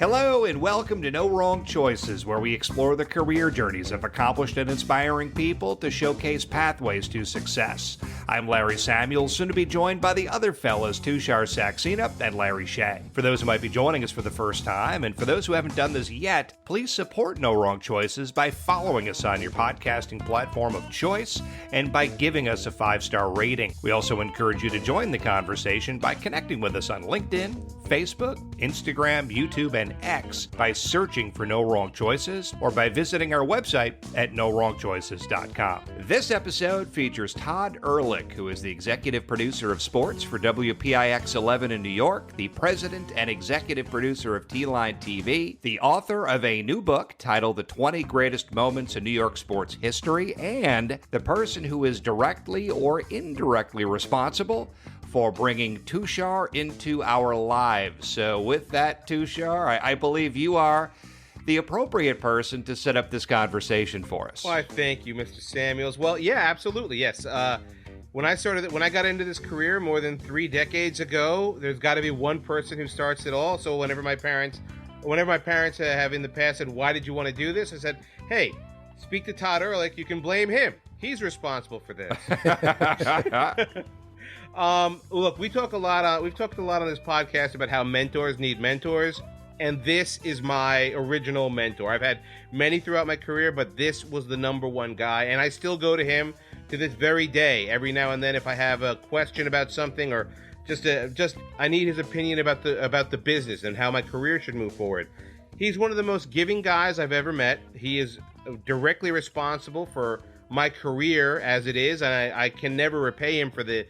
Hello and welcome to No Wrong Choices, where we explore the career journeys of accomplished and inspiring people to showcase pathways to success. I'm Larry Samuels, soon to be joined by the other fellas, Tushar Saxena and Larry Shea. For those who might be joining us for the first time, and for those who haven't done this yet, please support No Wrong Choices by following us on your podcasting platform of choice and by giving us a 5-star rating. We also encourage you to join the conversation by connecting with us on LinkedIn, Facebook, Instagram, YouTube, and X by searching for No Wrong Choices or by visiting our website at NoWrongChoices.com. This episode features Todd Ehrlich, who is the executive producer of sports for WPIX 11 in New York, the president and executive producer of T-Line TV, the author of a new book titled The 20 Greatest Moments in New York Sports History, and the person who is directly or indirectly responsible for bringing Tushar into our lives. So with that, Tushar, I believe you are the appropriate person to set up this conversation for us. Well, thank you, Mr. Samuels. Well, yeah, absolutely, yes. When I got into this career more than 3 decades ago, there's got to be one person who starts it all. So whenever my parents have in the past said, "Why did you want to do this?" I said, "Hey, speak to Todd Ehrlich. You can blame him. He's responsible for this." Look, we've talked a lot on this podcast about how mentors need mentors, and this is my original mentor. I've had many throughout my career, but this was the number one guy, and I still go to him to this very day. Every now and then, if I have a question about something or just I need his opinion about the business and how my career should move forward. He's one of the most giving guys I've ever met. He is directly responsible for my career as it is, and I can never repay him for the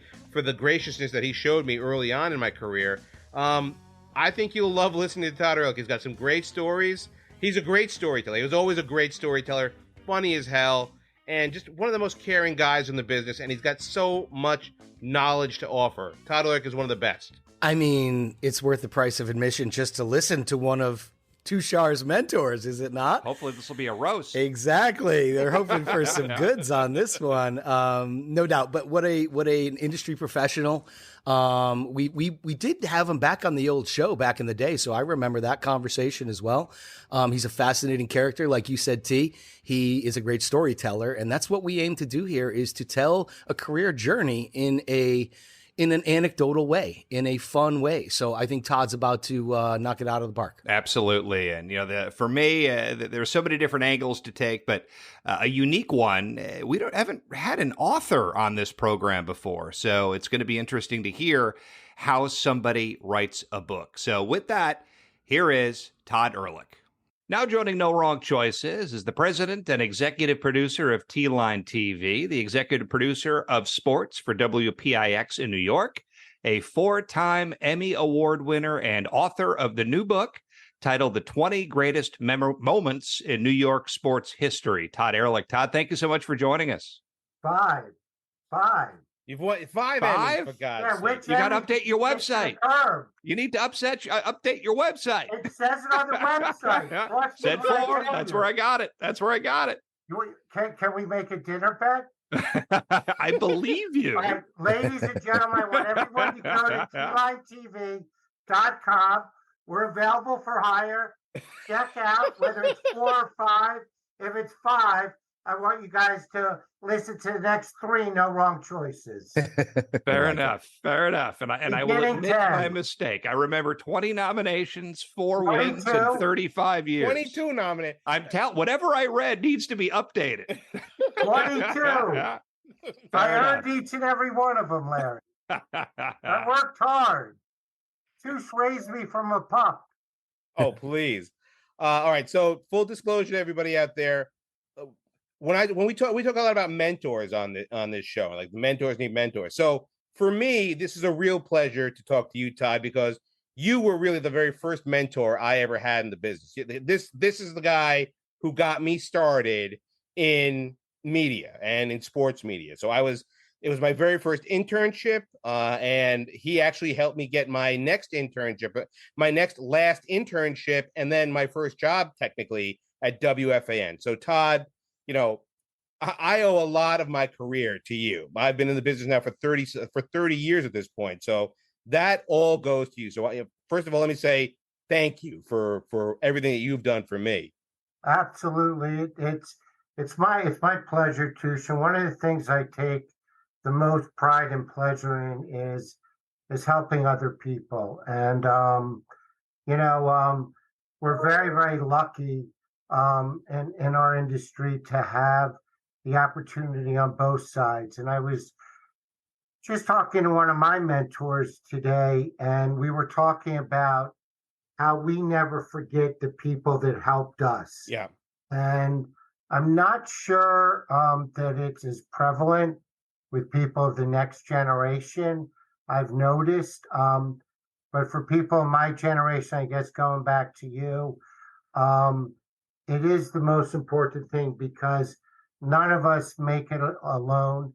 graciousness that he showed me early on in my career. I think you'll love listening to Todd Ehrlich. He's got some great stories. He's a great storyteller. He was always a great storyteller, funny as hell, and just one of the most caring guys in the business, and he's got so much knowledge to offer. Todd Ehrlich is one of the best. I mean, it's worth the price of admission just to listen to one of Tushar's mentors, is it not? Hopefully this will be a roast. Exactly. They're hoping for some goods on this one. No doubt. But what an industry professional. We did have him back on the old show back in the day, so I remember that conversation as well. He's a fascinating character. Like you said, T, he is a great storyteller, and that's what we aim to do here, is to tell a career journey in an anecdotal way, in a fun way. So I think Todd's about to knock it out of the park. Absolutely. And, for me, there are so many different angles to take, but a unique one, we haven't had an author on this program before. So it's going to be interesting to hear how somebody writes a book. So with that, here is Todd Ehrlich. Now joining No Wrong Choices is the president and executive producer of T-Line TV, the executive producer of sports for WPIX in New York, a 4-time Emmy Award winner and author of the new book titled The 20 Greatest Moments in New York Sports History. Todd Ehrlich. Todd, thank you so much for joining us. Five. You've won 5 Emmys, for God's sake. You got to update your website. You need to update your website. It says it on the website. Said 4. That's where I got it. Can we make a dinner bet? I believe you. Ladies and gentlemen, I want everyone to go to tlinetv.com. We're available for hire. Check out whether it's 4 or 5. If it's 5, I want you guys to listen to the next 3 No Wrong Choices. Fair enough. And I will admit my mistake. I remember 20 nominations, 4 wins, and 35 years. 22 nominated. Whatever I read needs to be updated. 22. I earned each and every one of them, Larry. I worked hard. Tush raised me from a pup. Oh, please. All right. So full disclosure to everybody out there. When we talk a lot about mentors on this show, like mentors need mentors. So for me, this is a real pleasure to talk to you, Todd, because you were really the very first mentor I ever had in the business. This is the guy who got me started in media and in sports media. So it was my very first internship, and he actually helped me get my next internship, my next last internship, and then my first job technically at WFAN. So Todd, I owe a lot of my career to you. I've been in the business now for 30 years at this point. So that all goes to you. So first of all, let me say thank you for everything that you've done for me. Absolutely. It's my pleasure, Tush. And one of the things I take the most pride and pleasure in is helping other people. And you know, we're very, very lucky in our industry to have the opportunity on both sides. And I was just talking to one of my mentors today, and we were talking about how we never forget the people that helped us. Yeah. And I'm not sure that it's as prevalent with people of the next generation. I've noticed, but for people in my generation, I guess going back to you, um, it is the most important thing because none of us make it alone.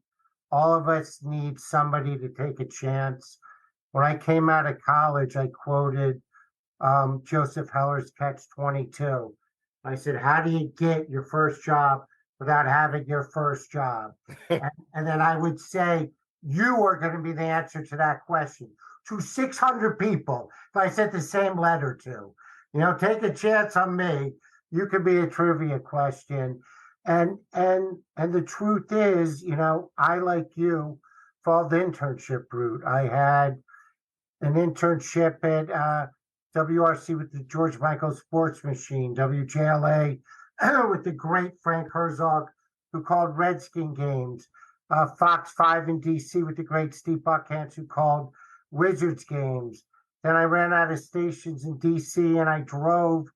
All of us need somebody to take a chance. When I came out of college, I quoted Joseph Heller's Catch 22. I said, how do you get your first job without having your first job? And then I would say, you are going to be the answer to that question to 600 people if I sent the same letter to. Take a chance on me. You could be a trivia question. And the truth is, I, like you, followed the internship route. I had an internship at WRC with the George Michael Sports Machine, WJLA with the great Frank Herzog, who called Redskin games, Fox 5 in DC with the great Steve Buckhantz, who called Wizards games. Then I ran out of stations in DC and I drove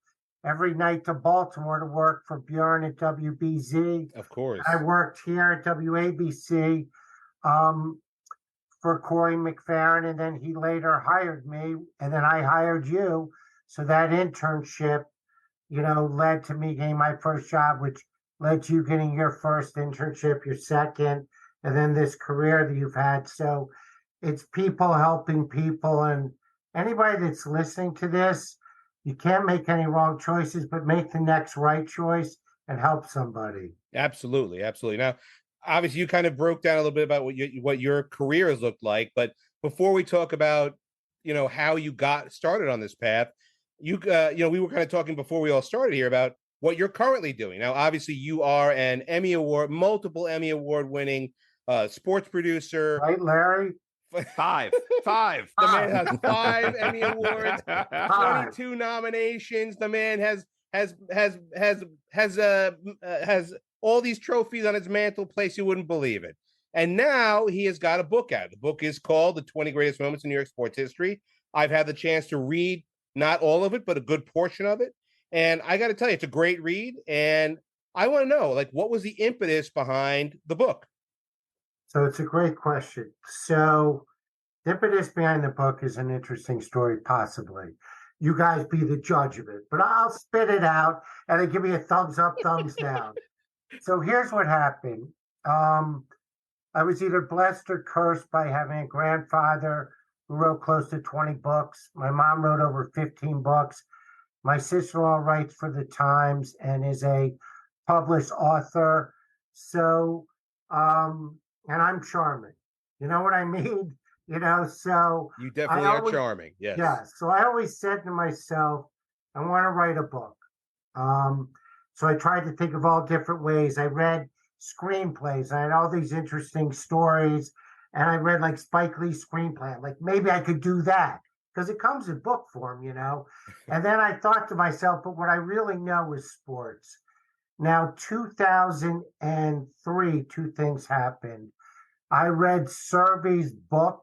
every night to Baltimore to work for Bjorn at WBZ. Of course. I worked here at WABC for Corey McFerrin, and then he later hired me, and then I hired you. So that internship, led to me getting my first job, which led to you getting your first internship, your second, and then this career that you've had. So it's people helping people, and anybody that's listening to this, you can't make any wrong choices, but make the next right choice and help somebody. Absolutely. Absolutely. Now, obviously, you kind of broke down a little bit about what your career has looked like. But before we talk about, how you got started on this path, we were kind of talking before we all started here about what you're currently doing. Now, obviously, you are an multiple Emmy Award winning sports producer. Right, Larry? Five. The man has 5 Emmy Awards, 22 nominations. The man has all these trophies on his mantelpiece. You wouldn't believe it. And now he has got a book out. The book is called The 20 Greatest Moments in New York Sports History. I've had the chance to read not all of it, but a good portion of it. And I got to tell you, it's a great read. And I want to know, what was the impetus behind the book? So it's a great question. So the impetus behind the book is an interesting story, possibly. You guys be the judge of it, but I'll spit it out and then give me a thumbs up, thumbs down. So here's what happened. I was either blessed or cursed by having a grandfather who wrote close to 20 books. My mom wrote over 15 books. My sister-in-law writes for the Times and is a published author. So, and I'm charming. You know what I mean? So you definitely are charming. Yes. Yeah. So I always said to myself, I want to write a book. So I tried to think of all different ways. I read screenplays. I had all these interesting stories, and I read like Spike Lee's screenplay. Like maybe I could do that because it comes in book form, And then I thought to myself, but what I really know is sports. Now, 2003, 2 things happened. I read Serby's book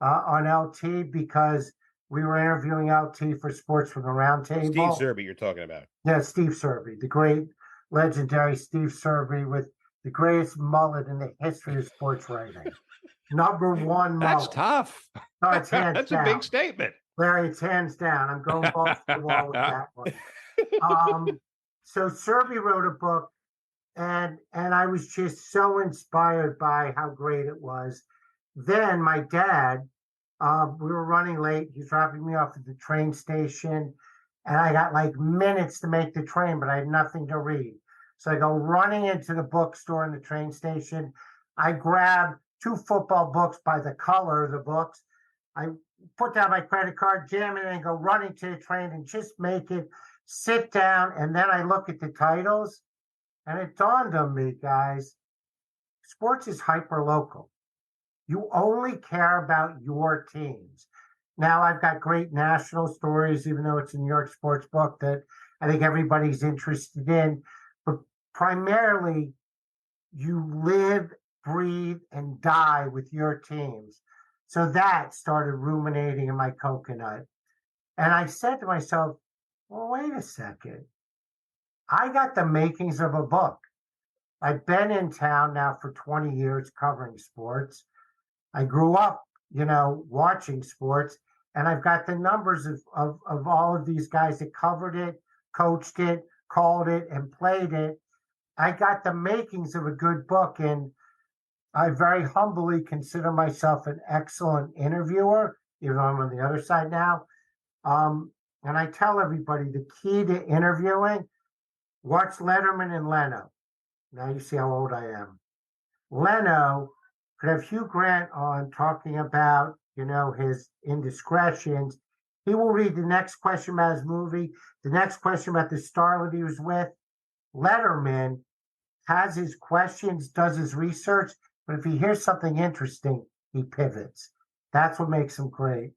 on LT because we were interviewing LT for Sports from the Roundtable. Steve Serby, you're talking about. Yeah, Steve Serby, the great, legendary Steve Serby with the greatest mullet in the history of sports writing. Number 1 mullet. That's tough. No, it's hands That's down. a big statement. Larry, it's hands down. I'm going balls to the wall with that one. So Serby wrote a book, and I was just so inspired by how great it was. Then my dad, we were running late. He's dropping me off at the train station, and I got like minutes to make the train, but I had nothing to read. So I go running into the bookstore in the train station. I grab 2 football books by the color of the books. I put down my credit card, jam it, and go running to the train and just make it, sit down. And then I look at the titles, and it dawned on me, guys, sports is hyper local. You only care about your teams. Now, I've got great national stories, even though it's a New York sports book that I think everybody's interested in. But primarily, you live, breathe, and die with your teams. So that started ruminating in my coconut. And I said to myself, well, wait a second. I got the makings of a book. I've been in town now for 20 years covering sports. I grew up, watching sports, and I've got the numbers of all of these guys that covered it, coached it, called it, and played it. I got the makings of a good book, and I very humbly consider myself an excellent interviewer, even though I'm on the other side now. And I tell everybody the key to interviewing, watch Letterman and Leno. Now you see how old I am. Leno could have Hugh Grant on talking about, his indiscretions. He will read the next question about his movie, the next question about the starlet he was with. Letterman has his questions, does his research, but if he hears something interesting, he pivots. That's what makes him great.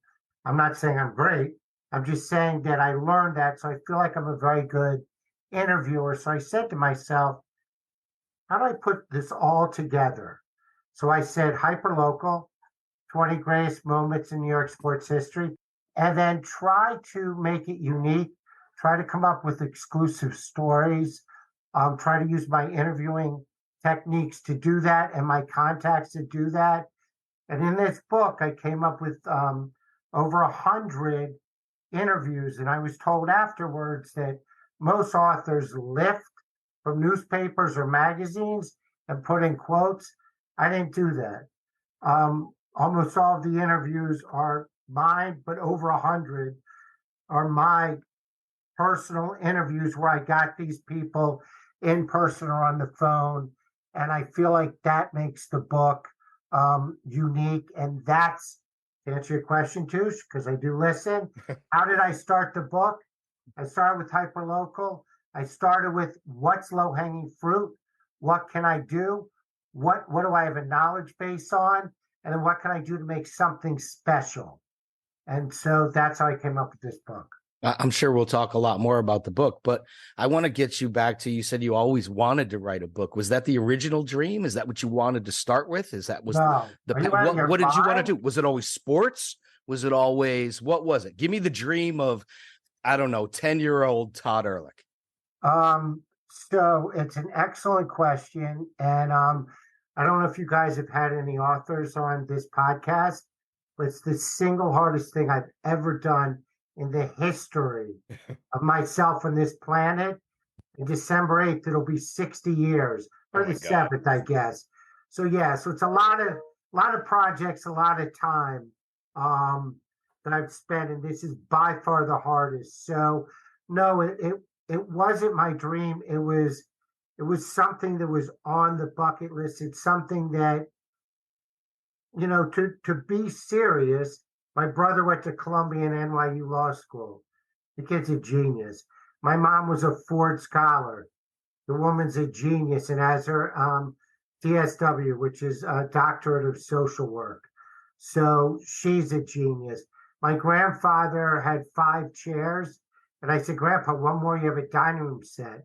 I'm not saying I'm great. I'm just saying that I learned that, so I feel like I'm a very good interviewer. So I said to myself, how do I put this all together? So I said hyperlocal, 20 greatest moments in New York sports history, and then try to make it unique, try to come up with exclusive stories, try to use my interviewing techniques to do that and my contacts to do that. And in this book, I came up with over 100 interviews, and I was told afterwards that most authors lift from newspapers or magazines and put in quotes. I didn't do that. Almost all of the interviews are mine, but over 100 are my personal interviews where I got these people in person or on the phone. And I feel like that makes the book unique. And that's, to answer your question, Tush, because I do listen. How did I start the book? I started with hyperlocal. I started with what's low-hanging fruit? What can I do? What do I have a knowledge base on? And then what can I do to make something special? And so that's how I came up with this book. I'm sure we'll talk a lot more about the book, but I want to get you back to, you said you always wanted to write a book. Was that the original dream? Is that what you wanted to start with? What did you want to do? Was it always sports? Was it always, what was it? Give me the dream of, I don't know, 10-year-old Todd Ehrlich. So it's an excellent question. And I don't know if you guys have had any authors on this podcast, but it's the single hardest thing I've ever done in the history of myself on this planet. In December 8th, it'll be 60 years, or the 7th, I guess. So it's a lot of projects, a lot of time that I've spent, and this is by far the hardest. So no, it wasn't my dream. It was something that was on the bucket list. It's something that, to be serious, my brother went to Columbia and NYU Law School. The kid's a genius. My mom was a Ford Scholar. The woman's a genius and has her DSW, which is a Doctorate of Social Work. So she's a genius. My grandfather had 5 chairs. And I said, Grandpa, one more, you have a dining room set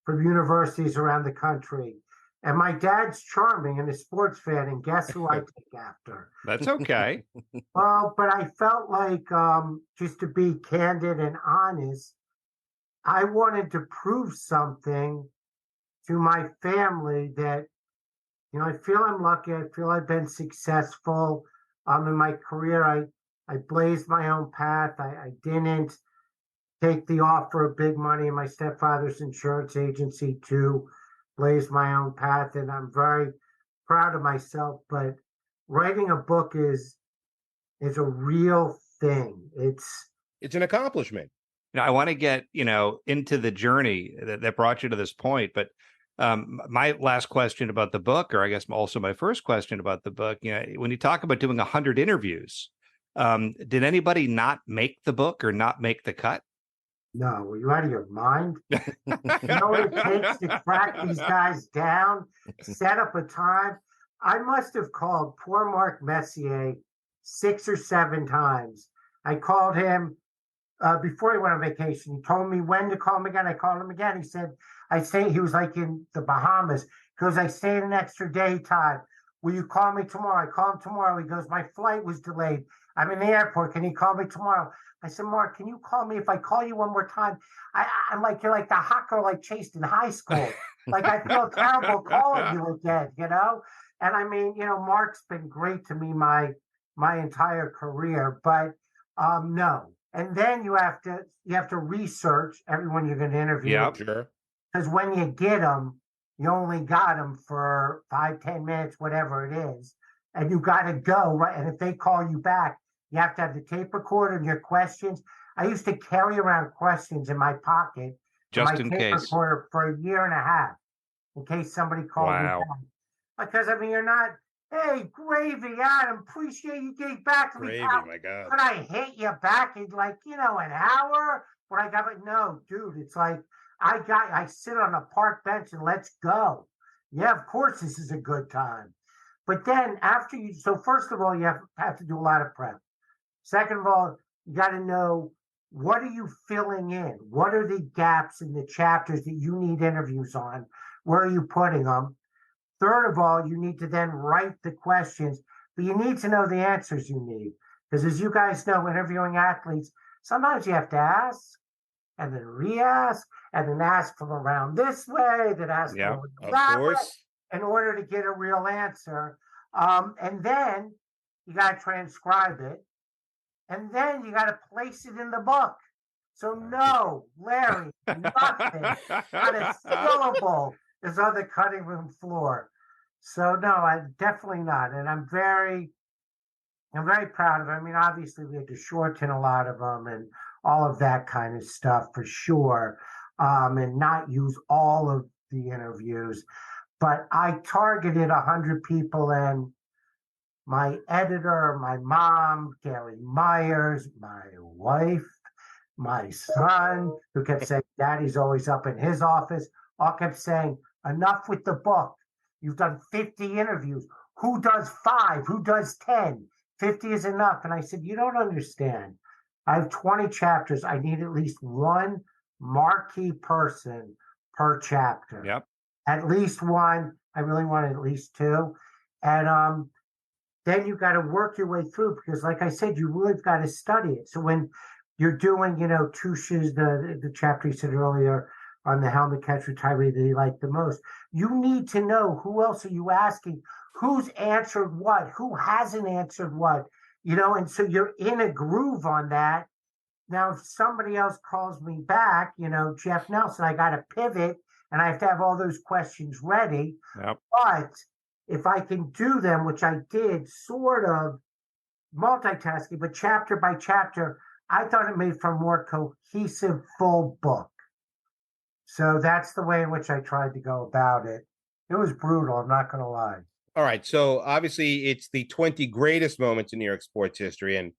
from universities around the country. And my dad's charming and a sports fan, and guess who I take after? That's okay. Well, but I felt like, just to be candid and honest, I wanted to prove something to my family that, I feel I'm lucky. I feel I've been successful in my career. I blazed my own path. I didn't take the offer of big money in my stepfather's insurance agency to blaze my own path, and I'm very proud of myself. But writing a book is a real thing. It's an accomplishment. Now, I want to get into the journey that brought you to this point, but my last question about the book, or I guess also my first question about the book, when you talk about doing 100 interviews, Did anybody not make the book or not make the cut? No, are you out of your mind? You know what it takes to track these guys down, set up a time? I must have called poor Mark Messier 6 or 7 times. I called him before he went on vacation. He told me when to call him again. I called him again. He said, he was like in the Bahamas. He goes, I stayed an extra day, Todd. Will you call me tomorrow? I call him tomorrow. He goes, my flight was delayed. I'm in the airport. Can you call me tomorrow? I said, Mark, can you call me? If I call you one more time, I'm like, you're like the hot girl I chased in high school. Like, I feel terrible calling you again, you know? And I mean, you know, Mark's been great to me my entire career, but no. And then you have to research everyone you're going to interview. Yeah, Sure. Because when you get them, you only got them for 5-10 minutes, whatever it is, and you got to go, right? And if they call you back, you have to have the tape recorder and your questions. I used to carry around questions in my pocket, just my in tape case. recorder for a year and a half, in case somebody called me Wow. back. Because I mean, you're not, hey, gravy, Adam, appreciate you getting back to me. Gravy, How my God. could I hit you back in like, you know, an hour? When I got it, no, dude, it's like I sit on a park bench and let's go. Yeah, of course this is a good time. But then after you, so first of all, you have to do a lot of prep. Second of all, you got to know, what are you filling in? What are the gaps in the chapters that you need interviews on? Where are you putting them? Third of all, you need to then write the questions, but you need to know the answers you need. Because as you guys know, interviewing athletes, sometimes you have to ask and then re-ask and then ask from around this way, then ask from around Of that way course. in order to get a real answer. And then you got to transcribe it. And then you got to place it in the book. So no, Larry, nothing, not a syllable is on the cutting room floor. So no, I definitely not. And I'm very proud of it. I mean, obviously we had to shorten a lot of them and all of that kind of stuff for sure. And not use all of the interviews. But I targeted 100 people, and my editor, my mom, Gary Myers, my wife, my son, who kept saying, Daddy's always up in his office, all kept saying, enough with the book. You've done 50 interviews. Who does 5? Who does 10? 50 is enough. And I said, you don't understand. I have 20 chapters. I need at least one marquee person per chapter. Yep. At least one. I really want at least 2. And then you got to work your way through, because like I said, you really got to study it. So when you're doing, you know, Tush's, the chapter you said earlier on the helmet catch retiree that he liked the most, you need to know, who else are you asking? Who's answered what? Who hasn't answered what? You know, and so you're in a groove on that. Now, if somebody else calls me back, you know, Jeff Nelson, I got to pivot and I have to have all those questions ready. Yep. But if I can do them, which I did, sort of multitasking, but chapter by chapter, I thought it made for a more cohesive, full book. So that's the way in which I tried to go about it. It was brutal, I'm not going to lie. All right. So obviously it's the 20 greatest moments in New York sports history. And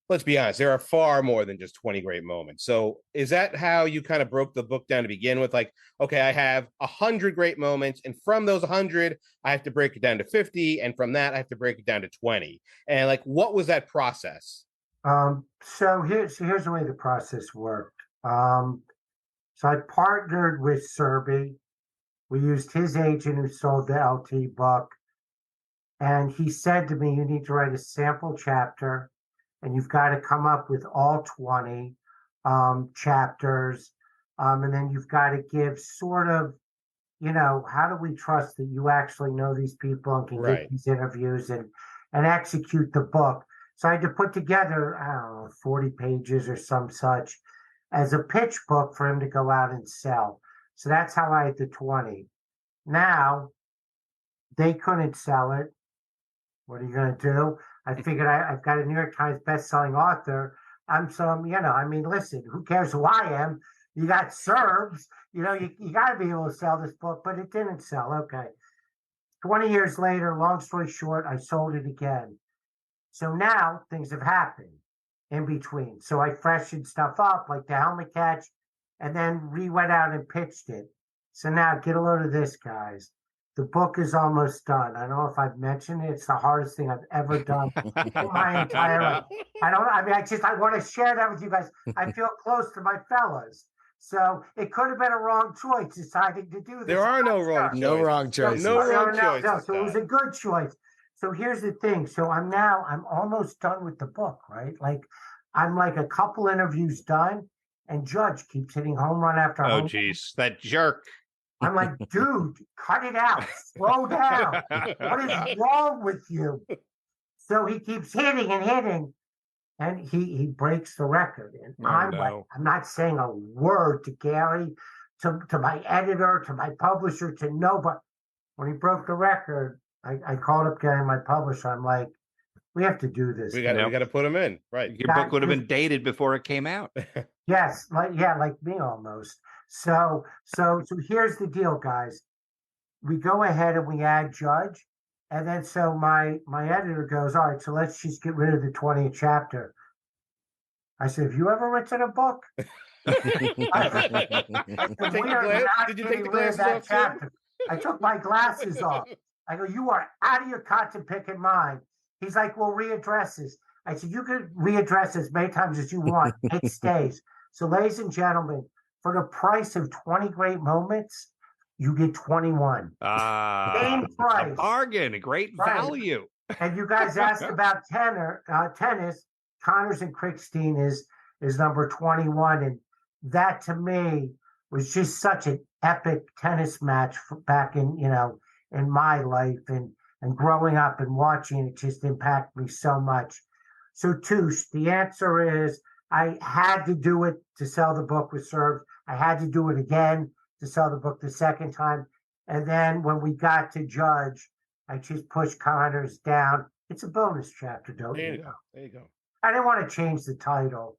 let's be honest, there are far more than just 20 great moments. So is that how you kind of broke the book down to begin with? Like, okay, I have 100 great moments, and from those 100, I have to break it down to 50. And from that, I have to break it down to 20. And like, what was that process? So here's the way the process worked. So I partnered with Serby. We used his agent who sold the LT book. And he said to me, you need to write a sample chapter, and you've got to come up with all 20 chapters. And then you've got to give sort of, you know, how do we trust that you actually know these people and can get these interviews and execute the book? So I had to put together, I don't know, 40 pages or some such as a pitch book for him to go out and sell. So that's how I had the 20. Now, they couldn't sell it. What are you going to do? I figured I've got a New York Times best-selling author. I'm some, you know, I mean, listen, who cares who I am? You got Serbs, you know, you got to be able to sell this book, but it didn't sell. Okay. 20 years later, long story short, I sold it again. So now things have happened in between. So I freshened stuff up like the helmet catch and then went out and pitched it. So now get a load of this, guys. The book is almost done. I don't know if I've mentioned it. It's the hardest thing I've ever done in my entire life. I want to share that with you guys. I feel close to my fellas. So it could have been a wrong choice deciding to do this. There are no wrong choices. No wrong choices. No wrong choices. So it was a good choice. So here's the thing. So I'm almost done with the book, right? Like I'm like a couple interviews done, and Judge keeps hitting home run after home run. Oh, geez, that jerk. I'm like, dude, cut it out. Slow down. What is wrong with you? So he keeps hitting and hitting, and he breaks the record. And I'm not saying a word to Gary, to my editor, to my publisher, to nobody. When he broke the record, I called up Gary, my publisher. I'm like, we have to do this. We got to put him in, right? Your book would have been dated before it came out. Yes, like me almost. So here's the deal, guys. We go ahead and we add Judge, and then so my editor goes, all right, so let's just get rid of the 20th chapter. I said, have you ever written a book? Did you take the glasses off? Chapter. I took my glasses off. I go, you are out of your cotton picking mind. He's like, well, readdress this. I said, you can readdress as many times as you want. It stays. So, ladies and gentlemen, for the price of 20 great moments, you get 21. Same price. A bargain, a great value. And you guys asked about tennis. Connors and Krickstein is number 21. And that, to me, was just such an epic tennis match back in my life and growing up and watching it just impacted me so much. So, Tush, the answer is I had to do it to sell the book with Served. I had to do it again to sell the book the second time. And then when we got to Judge, I just pushed Connors down. It's a bonus chapter, don't you? There you go. I didn't want to change the title.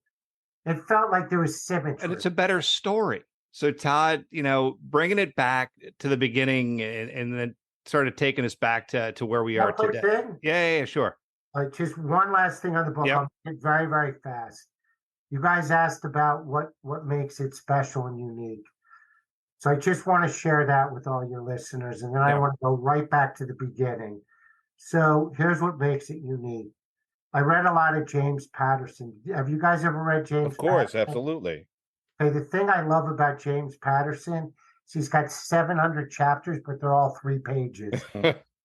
It felt like there was symmetry. And it's a better story. So, Todd, bringing it back to the beginning and then sort of taking us back to where we are today. Yeah, sure. Just one last thing on the book. Yep. I'll get very, very fast. You guys asked about what makes it special and unique. So I just want to share that with all your listeners. And then I want to go right back to the beginning. So here's what makes it unique. I read a lot of James Patterson. Have you guys ever read James Patterson? Of course, absolutely. Okay, the thing I love about James Patterson is he's got 700 chapters, but they're all 3 pages.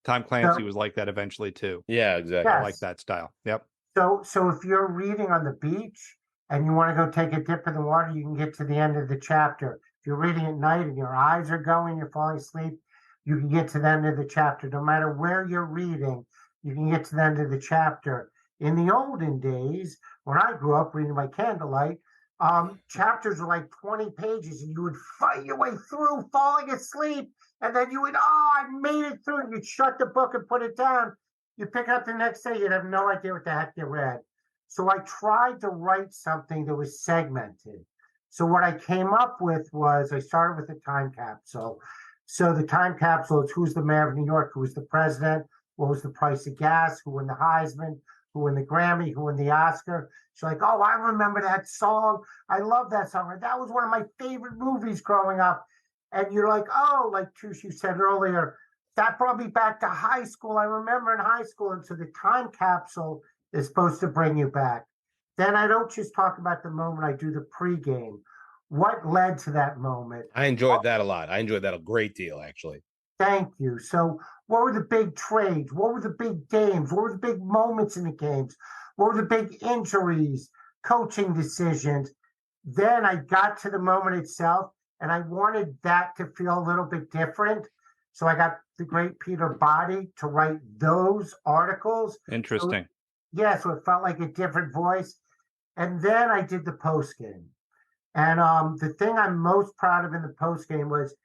Tom Clancy was like that eventually, too. Yeah, exactly. I like that style. Yep. So if you're reading on the beach and you want to go take a dip in the water, you can get to the end of the chapter. If you're reading at night and your eyes are going, you're falling asleep, you can get to the end of the chapter. No matter where you're reading, you can get to the end of the chapter. In the olden days, when I grew up reading by candlelight, chapters were like 20 pages and you would fight your way through falling asleep. And then you would, I made it through. And you'd shut the book and put it down. You pick up the next day, you'd have no idea what the heck you read. So I tried to write something that was segmented. So what I came up with was I started with a time capsule. So the time capsule is who's the mayor of New York, who was the president, what was the price of gas, who won the Heisman, who won the Grammy, who won the Oscar. She's like, oh, I remember that song. I love that song. That was one of my favorite movies growing up. And you're like, oh, like Tush, you said earlier, that brought me back to high school. I remember in high school. And so the time capsule is supposed to bring you back. Then I don't just talk about the moment. I do the pregame. What led to that moment? I enjoyed that a lot. I enjoyed that a great deal, actually. Thank you. So what were the big trades? What were the big games? What were the big moments in the games? What were the big injuries, coaching decisions? Then I got to the moment itself, and I wanted that to feel a little bit different. So I got the great Peter Body to write those articles. Interesting. So it felt like a different voice. And then I did the post game. And the thing I'm most proud of in the post game was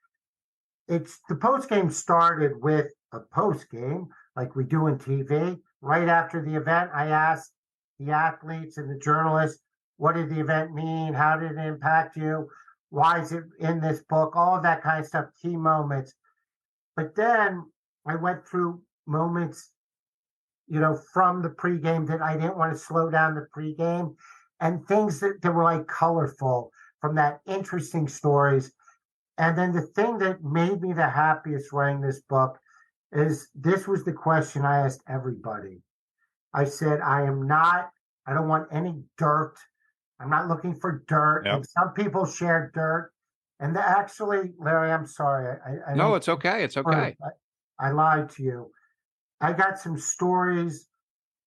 the post game started with a post game like we do in TV. Right after the event, I asked the athletes and the journalists, what did the event mean? How did it impact you? Why is it in this book? All of that kind of stuff, key moments. But then I went through moments from the pregame that I didn't want to slow down the pregame, and things that were like colorful from that, interesting stories. And then the thing that made me the happiest writing this book is this was the question I asked everybody. I said, I don't want any dirt. I'm not looking for dirt. Yep. And some people shared dirt. And actually, Larry, I'm sorry. I No, don't, it's okay. It's okay. I lied to you. I got some stories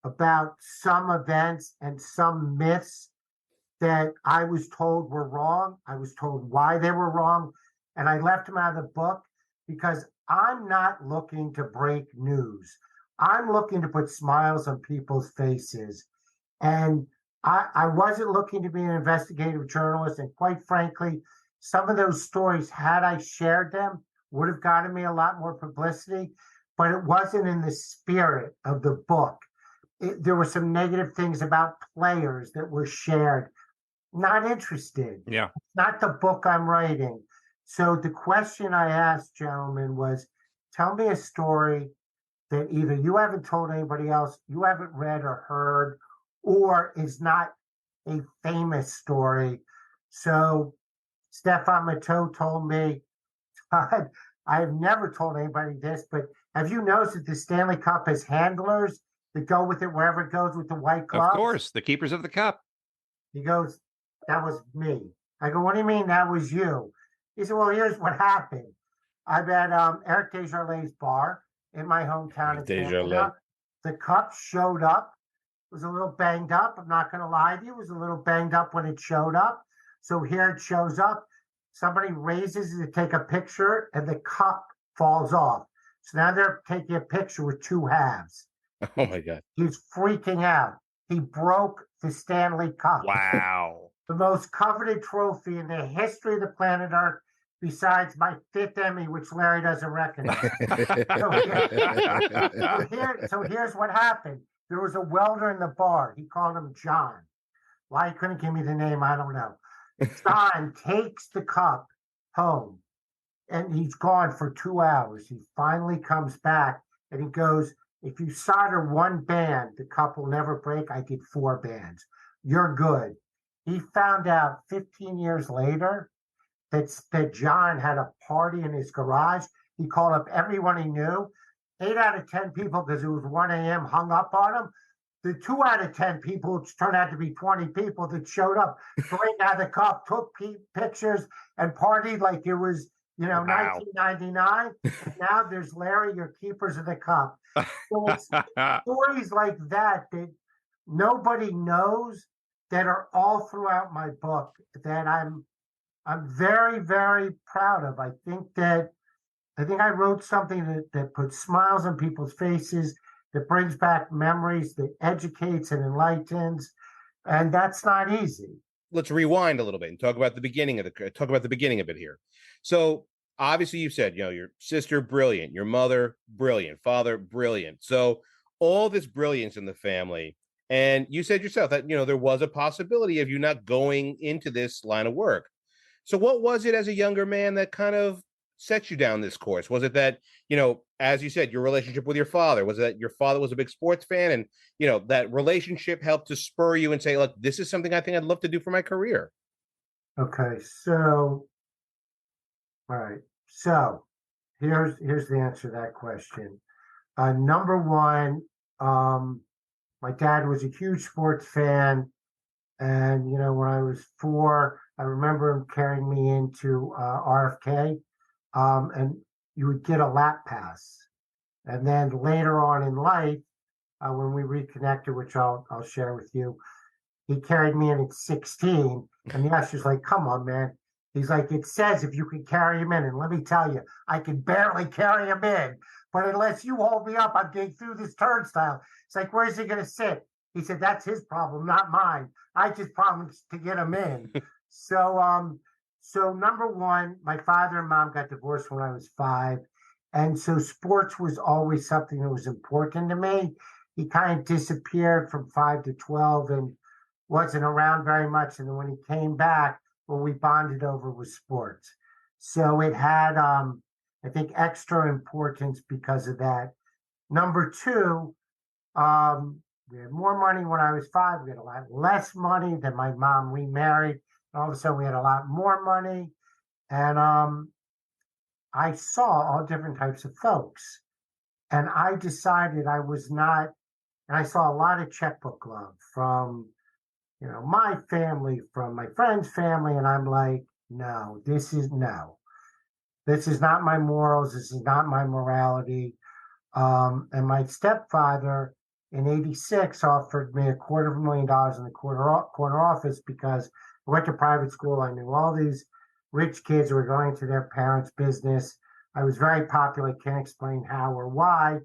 about some events and some myths that I was told were wrong. I was told why they were wrong. And I left them out of the book because I'm not looking to break news. I'm looking to put smiles on people's faces. And I wasn't looking to be an investigative journalist. And quite frankly, some of those stories, had I shared them, would have gotten me a lot more publicity, but it wasn't in the spirit of the book. There were some negative things about players that were shared. Not interested. Yeah. It's not the book I'm writing. So the question I asked, gentlemen, was tell me a story that either you haven't told anybody else, you haven't read or heard, or is not a famous story. So Stefan Matteau told me, Todd, I have never told anybody this, but have you noticed that the Stanley Cup has handlers that go with it wherever it goes with the white gloves? Of course, the keepers of the cup. He goes, that was me. I go, what do you mean that was you? He said, well, here's what happened. I'm at Eric Desjardins' bar in my hometown of Canada. The cup showed up. It was a little banged up. I'm not going to lie to you. It was a little banged up when it showed up. So here it shows up. Somebody raises it to take a picture, and the cup falls off. So now they're taking a picture with two halves. Oh, my God. He's freaking out. He broke the Stanley Cup. Wow. The most coveted trophy in the history of the planet Earth, besides my 5th Emmy, which Larry doesn't recognize. So here's what happened. There was a welder in the bar. He called him John. Why he couldn't give me the name, I don't know. John takes the cup home, and he's gone for 2 hours. He finally comes back, and he goes, if you solder one band, the cup will never break. I did 4 bands. You're good. He found out 15 years later that John had a party in his garage. He called up everyone he knew. 8 out of 10 people, because it was 1 a.m., hung up on him. The 2 out of 10 people, which turned out to be 20 people that showed up, drank out of the cup, took pictures, and partied like it was, Wow. 1999. And now there's Larry, your keepers of the cup. So it's stories like that nobody knows, that are all throughout my book, that I'm very, very proud of. I think I wrote something that puts smiles on people's faces, that brings back memories, that educates and enlightens, and that's not easy. Let's rewind a little bit and talk about the beginning of it here. So obviously you said, your sister, brilliant, your mother, brilliant, father, brilliant. So all this brilliance in the family. And you said yourself that, there was a possibility of you not going into this line of work. So what was it as a younger man that kind of set you down this course? Was it that, as you said, your relationship with your father, was it that your father was a big sports fan and, that relationship helped to spur you and say, look, this is something I think I'd love to do for my career? Okay. So, all right. So here's the answer to that question. Number one, my dad was a huge sports fan. And, when I was 4, I remember him carrying me into RFK. And you would get a lap pass. And then later on in life, when we reconnected, which I'll share with you, he carried me in at 16. And the usher's like, come on, man. He's like, it says if you can carry him in. And let me tell you, I can barely carry him in. But unless you hold me up, I'm getting through this turnstile. It's like, where's he going to sit? He said, that's his problem, not mine. I just promised to get him in. So number one, my father and mom got divorced when I was 5. And so sports was always something that was important to me. He kind of disappeared from 5 to 12 and wasn't around very much. And then when he came back, what we bonded over was sports. So it had, I think, extra importance because of that. Number 2, We had more money when I was 5. We had a lot less money. Then my mom remarried. All of a sudden, we had a lot more money. And I saw all different types of folks. And I decided I was not, and I saw a lot of checkbook love from, my family, from my friend's family. And I'm like, no. This is not my morals. This is not my morality. And my stepfather in '86 offered me $250,000 in the corner office because I went to private school. I knew all these rich kids who were going to their parents' business. I was very popular. Can't explain how or why,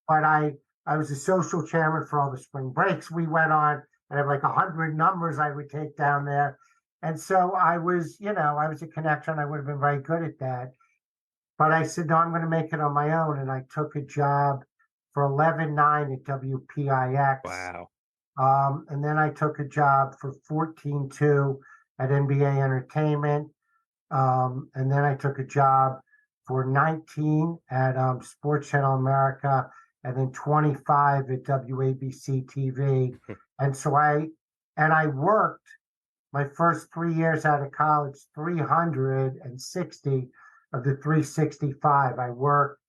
but I was a social chairman for all the spring breaks we went on. I had like 100 numbers I would take down there. And so I was a connection. I would have been very good at that. But I said, no, I'm going to make it on my own. And I took a job for 11/9 at WPIX. Wow. And then I took a job for 14/2 at NBA Entertainment. And then I took a job for 19 at Sports Channel America, and then 25 at WABC TV. And so I worked my first 3 years out of college, 360 of the 365. I worked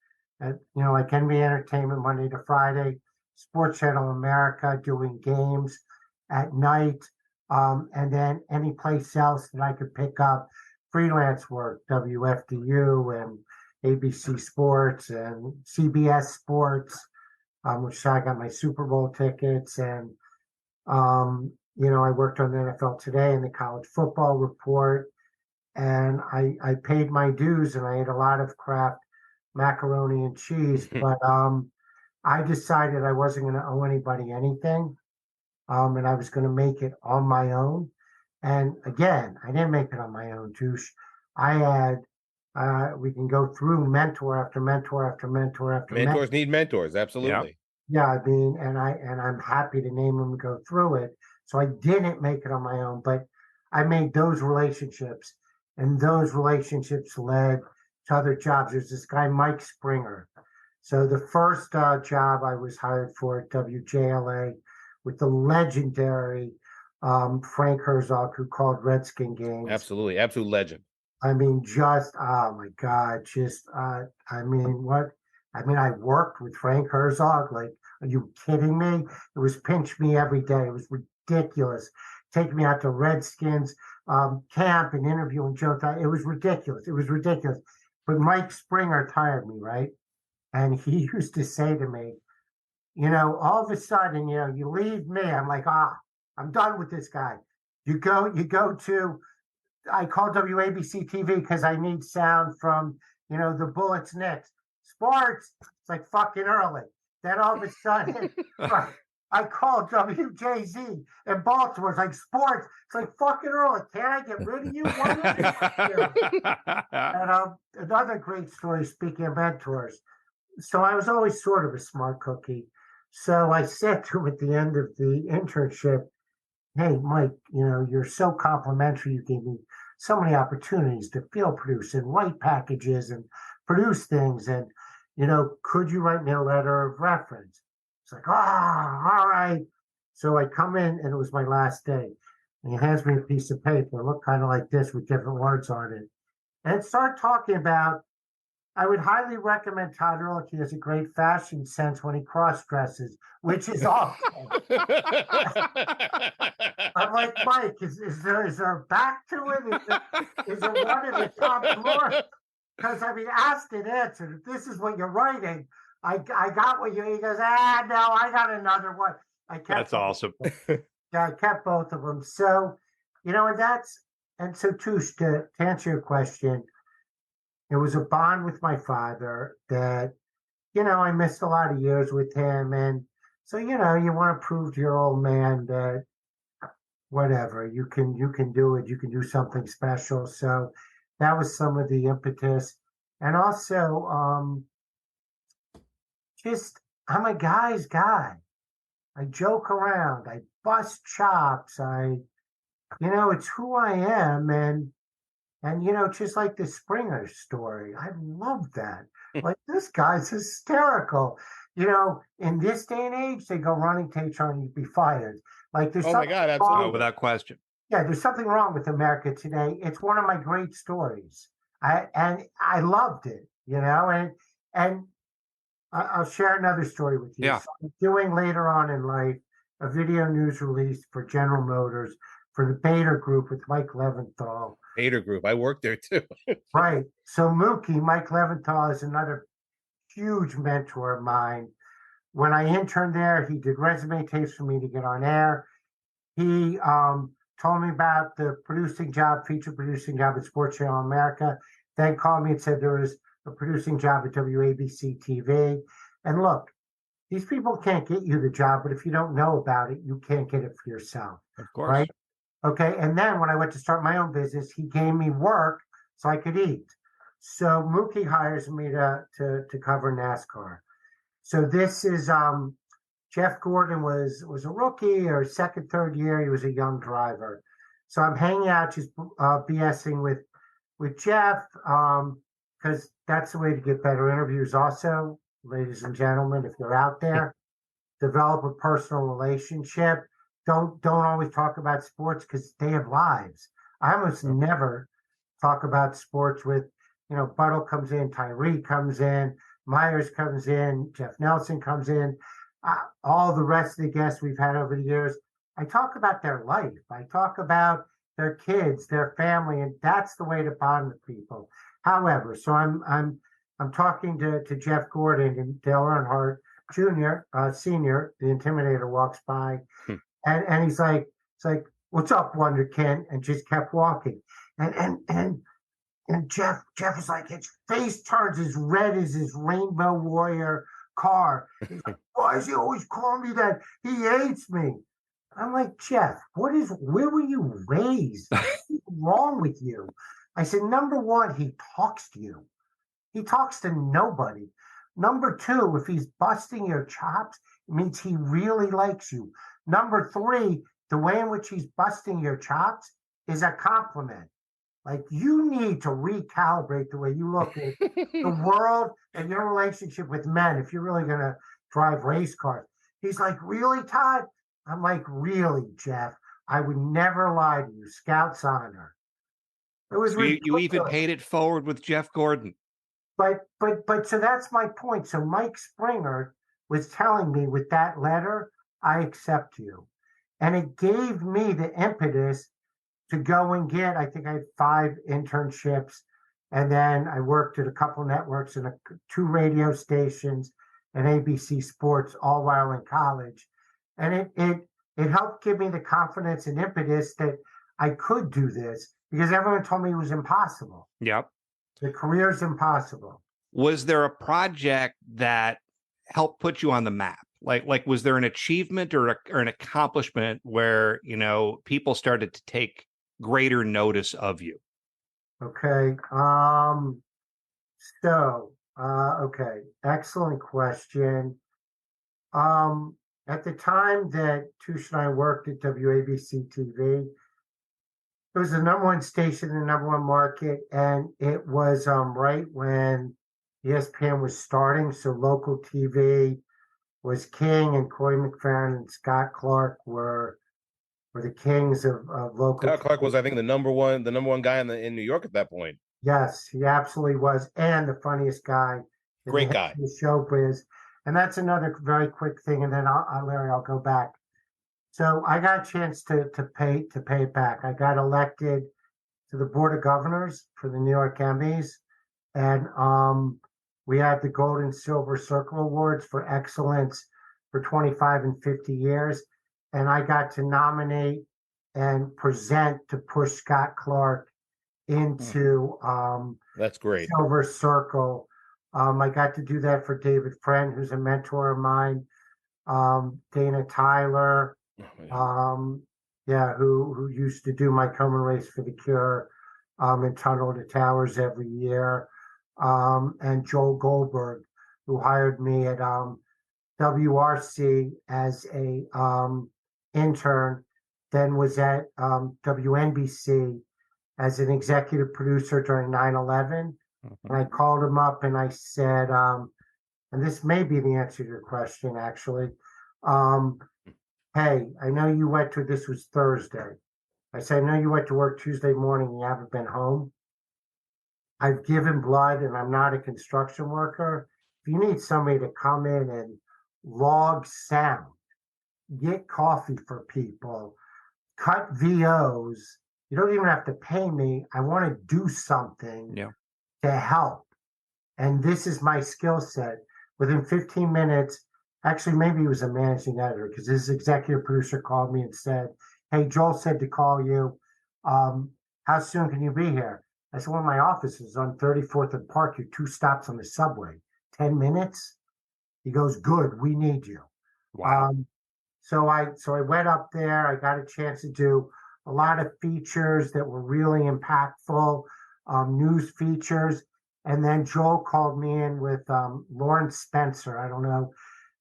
at, like NBA Entertainment Monday to Friday, Sports Channel America doing games at night, and then any place else that I could pick up freelance work, WFDU and ABC Sports and CBS Sports, which I got my Super Bowl tickets. And, I worked on the NFL Today and the College Football Report. And I paid my dues, and I ate a lot of Kraft macaroni and cheese. But I decided I wasn't going to owe anybody anything, and I was going to make it on my own. And again, I didn't make it on my own, Tush. I had, we can go through mentor after mentor after mentor after mentor. Mentors need mentors, absolutely. Yeah, I mean, and I'm happy to name them and go through it. So I didn't make it on my own, but I made those relationships. And those relationships led to other jobs. There's this guy, Mike Springer. So the first job I was hired for at WJLA with the legendary Frank Herzog, who called Redskin games. Absolutely. Absolute legend. I mean, oh my God, I worked with Frank Herzog. Like, are you kidding me? It was pinch me every day. It was ridiculous. Take me out to Redskins camp and interviewing Joe. It was ridiculous. But Mike Springer tired me, right? And he used to say to me, all of a sudden, you leave me. I'm like, I'm done with this guy. You go to, I call WABC TV because I need sound from, the Bullets Knicks. Sports, it's like fucking early. Then all of a sudden, I called WJZ in Baltimore. It's like sports. It's like fucking early. Can't I get rid of you? And another great story, speaking of mentors. So I was always sort of a smart cookie. So I said to him at the end of the internship, hey, Mike, you're so complimentary. You gave me so many opportunities to field produce and write packages and produce things. And, could you write me a letter of reference? It's like, all right. So I come in, and it was my last day. And he hands me a piece of paper, looked kind of like this with different words on it. And start talking about, I would highly recommend Todd Ehrlich. He has a great fashion sense when he cross-dresses, which is awesome. I'm like, Mike, is there a back to it? Is it one in the top floor? Because, asked and answered. If this is what you're writing, I got what you. He goes, no, I got another one. That's awesome. Yeah, I kept both of them. So, and so Tush, to answer your question, it was a bond with my father that, I missed a lot of years with him. And so, you want to prove to your old man that whatever, you can do it. You can do something special. So that was some of the impetus. And also, I'm a guy's guy. I joke around. I bust chops. It's who I am. And just like the Springer story, I love that. Like, this guy's hysterical. in this day and age, they go running to HR and you'd be fired. Like there's Oh my something God, Oh, absolutely. without question. yeah, there's something wrong with America today. It's one of my great stories. I loved it, and I'll share another story with you. Yeah. So I'm doing later on in life a video news release for General Motors for the Bader Group with Mike Leventhal. Bader Group. I worked there too. Right. So Mookie, Mike Leventhal, is another huge mentor of mine. When I interned there, he did resume tapes for me to get on air. He told me about the feature producing job at Sports Channel America, then called me and said there was a producing job at WABC TV. And look, these people can't get you the job, but if you don't know about it, you can't get it for yourself. Of course. Right? Okay. And then when I went to start my own business, he gave me work so I could eat. So Mookie hires me to cover NASCAR. So this is Jeff Gordon was a rookie or second, third year. He was a young driver. So I'm hanging out, just BSing with Jeff, because that's the way to get better interviews. Also, ladies and gentlemen, if you're out there, develop a personal relationship. Don't always talk about sports because they have lives. I almost never talk about sports with, Buttle comes in, Tyree comes in, Myers comes in, Jeff Nelson comes in, all the rest of the guests we've had over the years. I talk about their life. I talk about their kids, their family, and that's the way to bond with people. However, so I'm talking to Jeff Gordon, and Dale Earnhardt Jr., Senior, the Intimidator, walks by, and he's like, "What's up, Wonder Kid?" And just kept walking, and Jeff is like, his face turns as red as his Rainbow Warrior car. He's like, "Why is he always calling me that? He hates me." I'm like, "Jeff, where were you raised? What's wrong with you?" I said, "Number one, he talks to you. He talks to nobody. Number two, if he's busting your chops, it means he really likes you. Number three, the way in which he's busting your chops is a compliment. Like, you need to recalibrate the way you look at the world and your relationship with men if you're really going to drive race cars." He's like, "Really, Todd?" I'm like, "Really, Jeff? I would never lie to you. Scout's honor." It was So you even paid it forward with Jeff Gordon. But so that's my point. So Mike Springer was telling me with that letter, "I accept you." And it gave me the impetus to go and get, I think I had 5 internships. And then I worked at a couple networks and 2 radio stations and ABC Sports, all while in college. And it helped give me the confidence and impetus that I could do this, because everyone told me it was impossible. Yep. The career's impossible. Was there a project that helped put you on the map? Like was there an achievement or an accomplishment where, people started to take greater notice of you? Okay. Okay. Excellent question. At the time that Tush and I worked at WABC TV, it was the number one station in the number one market, and it was right when ESPN was starting. So local TV was king, and Corey McFerrin and Scott Clark were the kings of local. Scott Clark was, I think, the number one guy in New York at that point. Yes, he absolutely was, and the funniest guy. Great guy. The showbiz, and that's another very quick thing. And then Larry, I'll go back. So I got a chance to pay it back. I got elected to the Board of Governors for the New York Emmys, and we had the Gold and Silver Circle Awards for excellence for 25 and 50 years. And I got to nominate and present to push Scott Clark into that's great. Silver Circle. I got to do that for David Friend, who's a mentor of mine, Dana Tyler, who used to do my Common Race for the Cure and Tunnel to Towers every year, and Joel Goldberg, who hired me at WRC as a intern, then was at WNBC as an executive producer during 9/11. And I called him up and I said, and this may be the answer to your question, actually. Um, hey, I know you went to, this was Thursday. I said, I know you went to work Tuesday morning, you haven't been home. I've given blood and I'm not a construction worker. If you need somebody to come in and log sound, get coffee for people, cut VOs, you don't even have to pay me. I want to do something to help. And this is my skill set. Within 15 minutes, actually, maybe he was a managing editor because his executive producer called me and said, hey, Joel said to call you. How soon can you be here? I said, well, my office is on 34th and Park. You're 2 stops on the subway. 10 minutes? He goes, good, we need you. Wow. So I went up there. I got a chance to do a lot of features that were really impactful, news features. And then Joel called me in with Lauren Spencer. I don't know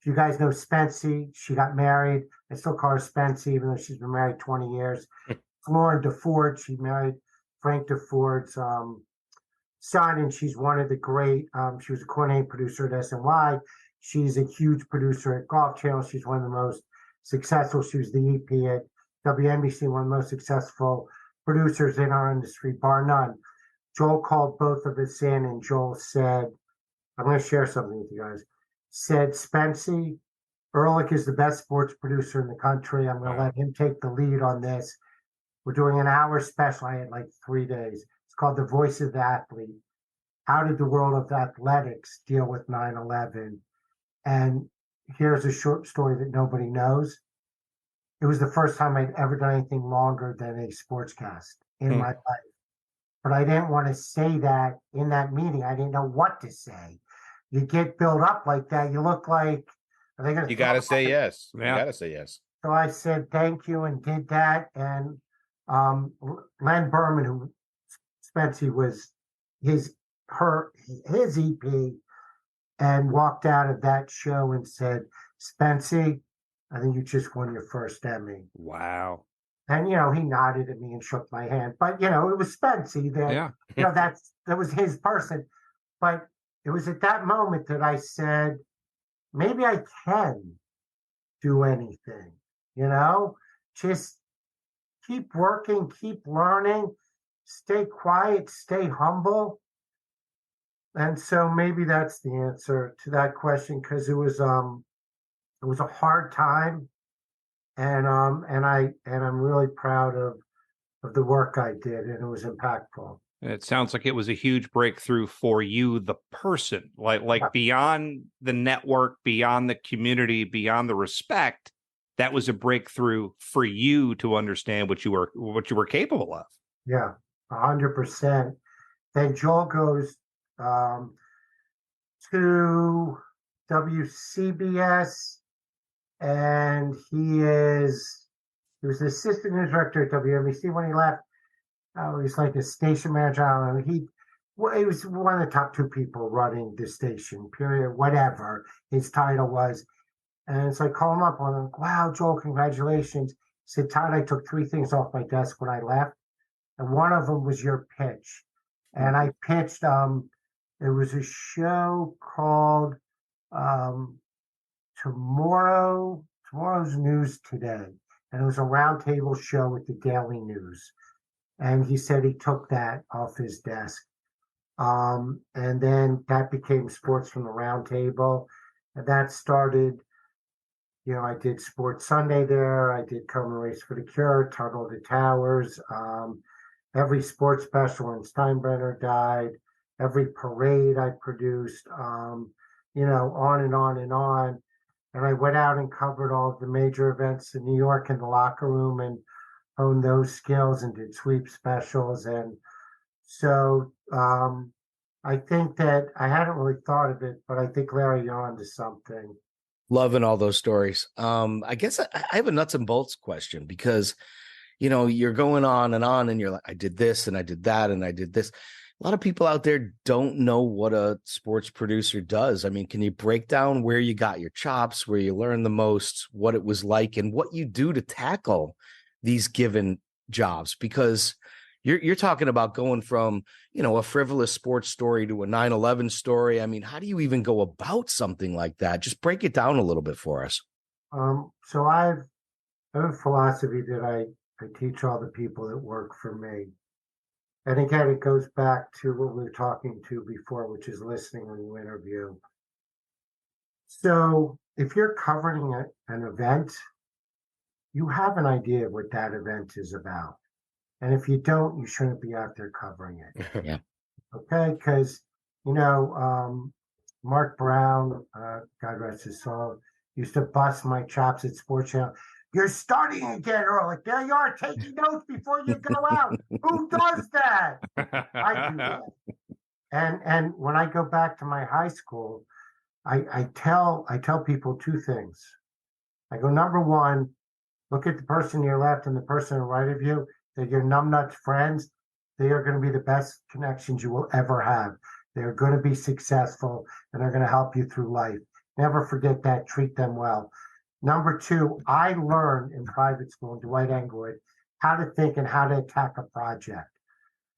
if you guys know Spency. She got married. I still call her Spency, even though she's been married 20 years. Lauren DeFord, she married Frank DeFord's son, and she's one of the great, she was a coordinating producer at SNY. She's a huge producer at Golf Channel. She's one of the most successful. She was the EP at WNBC, one of the most successful producers in our industry, bar none. Joel called both of us in, and Joel said, I'm going to share something with you guys. Said, Spency, Ehrlich is the best sports producer in the country. I'm going to let him take the lead on this. We're doing an hour special. I had like 3 days. It's called The Voice of the Athlete. How did the world of athletics deal with 9/11? And here's a short story that nobody knows. It was the first time I'd ever done anything longer than a sportscast in my life. But I didn't want to say that in that meeting. I didn't know what to say. You get built up like that. You look like, are they going to? You got to say yes. Yeah. You got to say yes. So I said thank you and did that. And Len Berman, who Spency was his EP, and walked out of that show and said, Spency, I think you just won your first Emmy. Wow. And, he nodded at me and shook my hand. But, it was Spency that, that was his person. But it was at that moment that I said, maybe I can do anything, just keep working, keep learning, stay quiet, stay humble. And so maybe that's the answer to that question, because it was a hard time. And I'm really proud of the work I did, and it was impactful. It sounds like it was a huge breakthrough for you, the person, like beyond the network, beyond the community, beyond the respect. That was a breakthrough for you to understand what you were capable of. Yeah, 100%. Then Joel goes to WCBS. And he was the assistant news director at WNBC when he left. He was like a station manager. I don't know. He was one of the top 2 people running the station, period, whatever his title was. And so I call him up and I'm like, wow, Joel, congratulations. He said, Todd, I took 3 things off my desk when I left. And one of them was your pitch. And I pitched, it was a show called Tomorrow's News Today, and it was a roundtable show with the Daily News. And he said he took that off his desk. And then that became Sports from the Roundtable. And that started, I did Sports Sunday there. I did Come and Race for the Cure, Tunnel to Towers, every sports special when Steinbrenner died, every parade I produced, on and on and on. And I went out and covered all of the major events in New York in the locker room and honed those skills and did sweep specials. And so I think that I hadn't really thought of it, but I think, Larry, you're onto something. Loving all those stories. I guess I have a nuts and bolts question because, you're going on and you're like, I did this and I did that and I did this. A lot of people out there don't know what a sports producer does. I mean, can you break down where you got your chops, where you learned the most, what it was like, and what you do to tackle these given jobs? Because, you're talking about going from, a frivolous sports story to a 9/11 story. I mean, how do you even go about something like that? Just break it down a little bit for us. So I have a philosophy that I teach all the people that work for me. And again, it goes back to what we were talking to before, which is listening when you interview. So if you're covering an event, you have an idea of what that event is about. And if you don't, you shouldn't be out there covering it. Yeah. Okay? Because, Mark Brown, God rest his soul, used to bust my chops at Sports Channel. You're starting again, Earl. Like, there you are, taking notes before you go out. Who does that? I do that. And when I go back to my high school, I tell people two things. I go, number one, look at the person to your left and the person to the right of you. They're your numbnuts friends. They are going to be the best connections you will ever have. They're going to be successful and they're going to help you through life. Never forget that. Treat them well. Number two, I learned in private school in Dwight Englewood how to think and how to attack a project.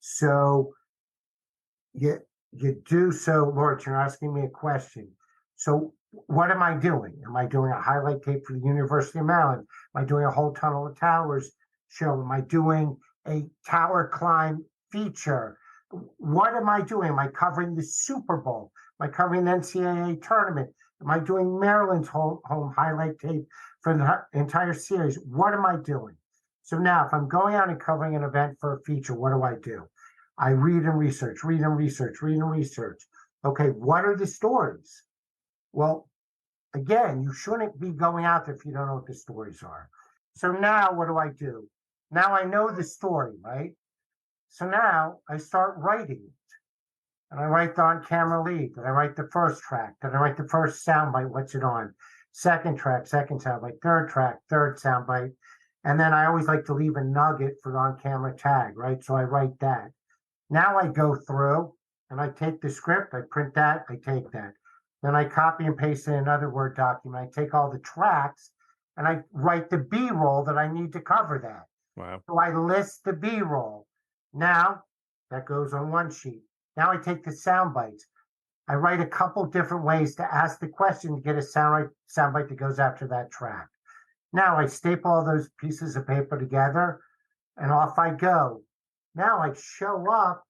So you do so, Lord, you're asking me a question. So what am I doing? Am I doing a highlight tape for the University of Maryland? Am I doing a whole Tunnel of Towers show? Am I doing a tower climb feature? What am I doing? Am I covering the Super Bowl? Am I covering the NCAA tournament? Am I doing Maryland's home highlight tape for the entire series? What am I doing? So now if I'm going out and covering an event for a feature, what do? I read and research. Okay, what are the stories? Well, again, you shouldn't be going out there if you don't know what the stories are. So now what do? Now I know the story, right? So now I start writing it. And I write the on-camera lead. Then I write the first track. Then I write the first soundbite. What's it on? Second track, second soundbite. Third track, third soundbite. And then I always like to leave a nugget for the on-camera tag, right? So I write that. Now I go through and I take the script. I print that. I take that. Then I copy and paste in another Word document. I take all the tracks and I write the B-roll that I need to cover that. Wow. So I list the B-roll. Now that goes on one sheet. Now I take the sound bites. I write a couple different ways to ask the question to get a sound bite that goes after that track. Now I staple all those pieces of paper together and off I go. Now I show up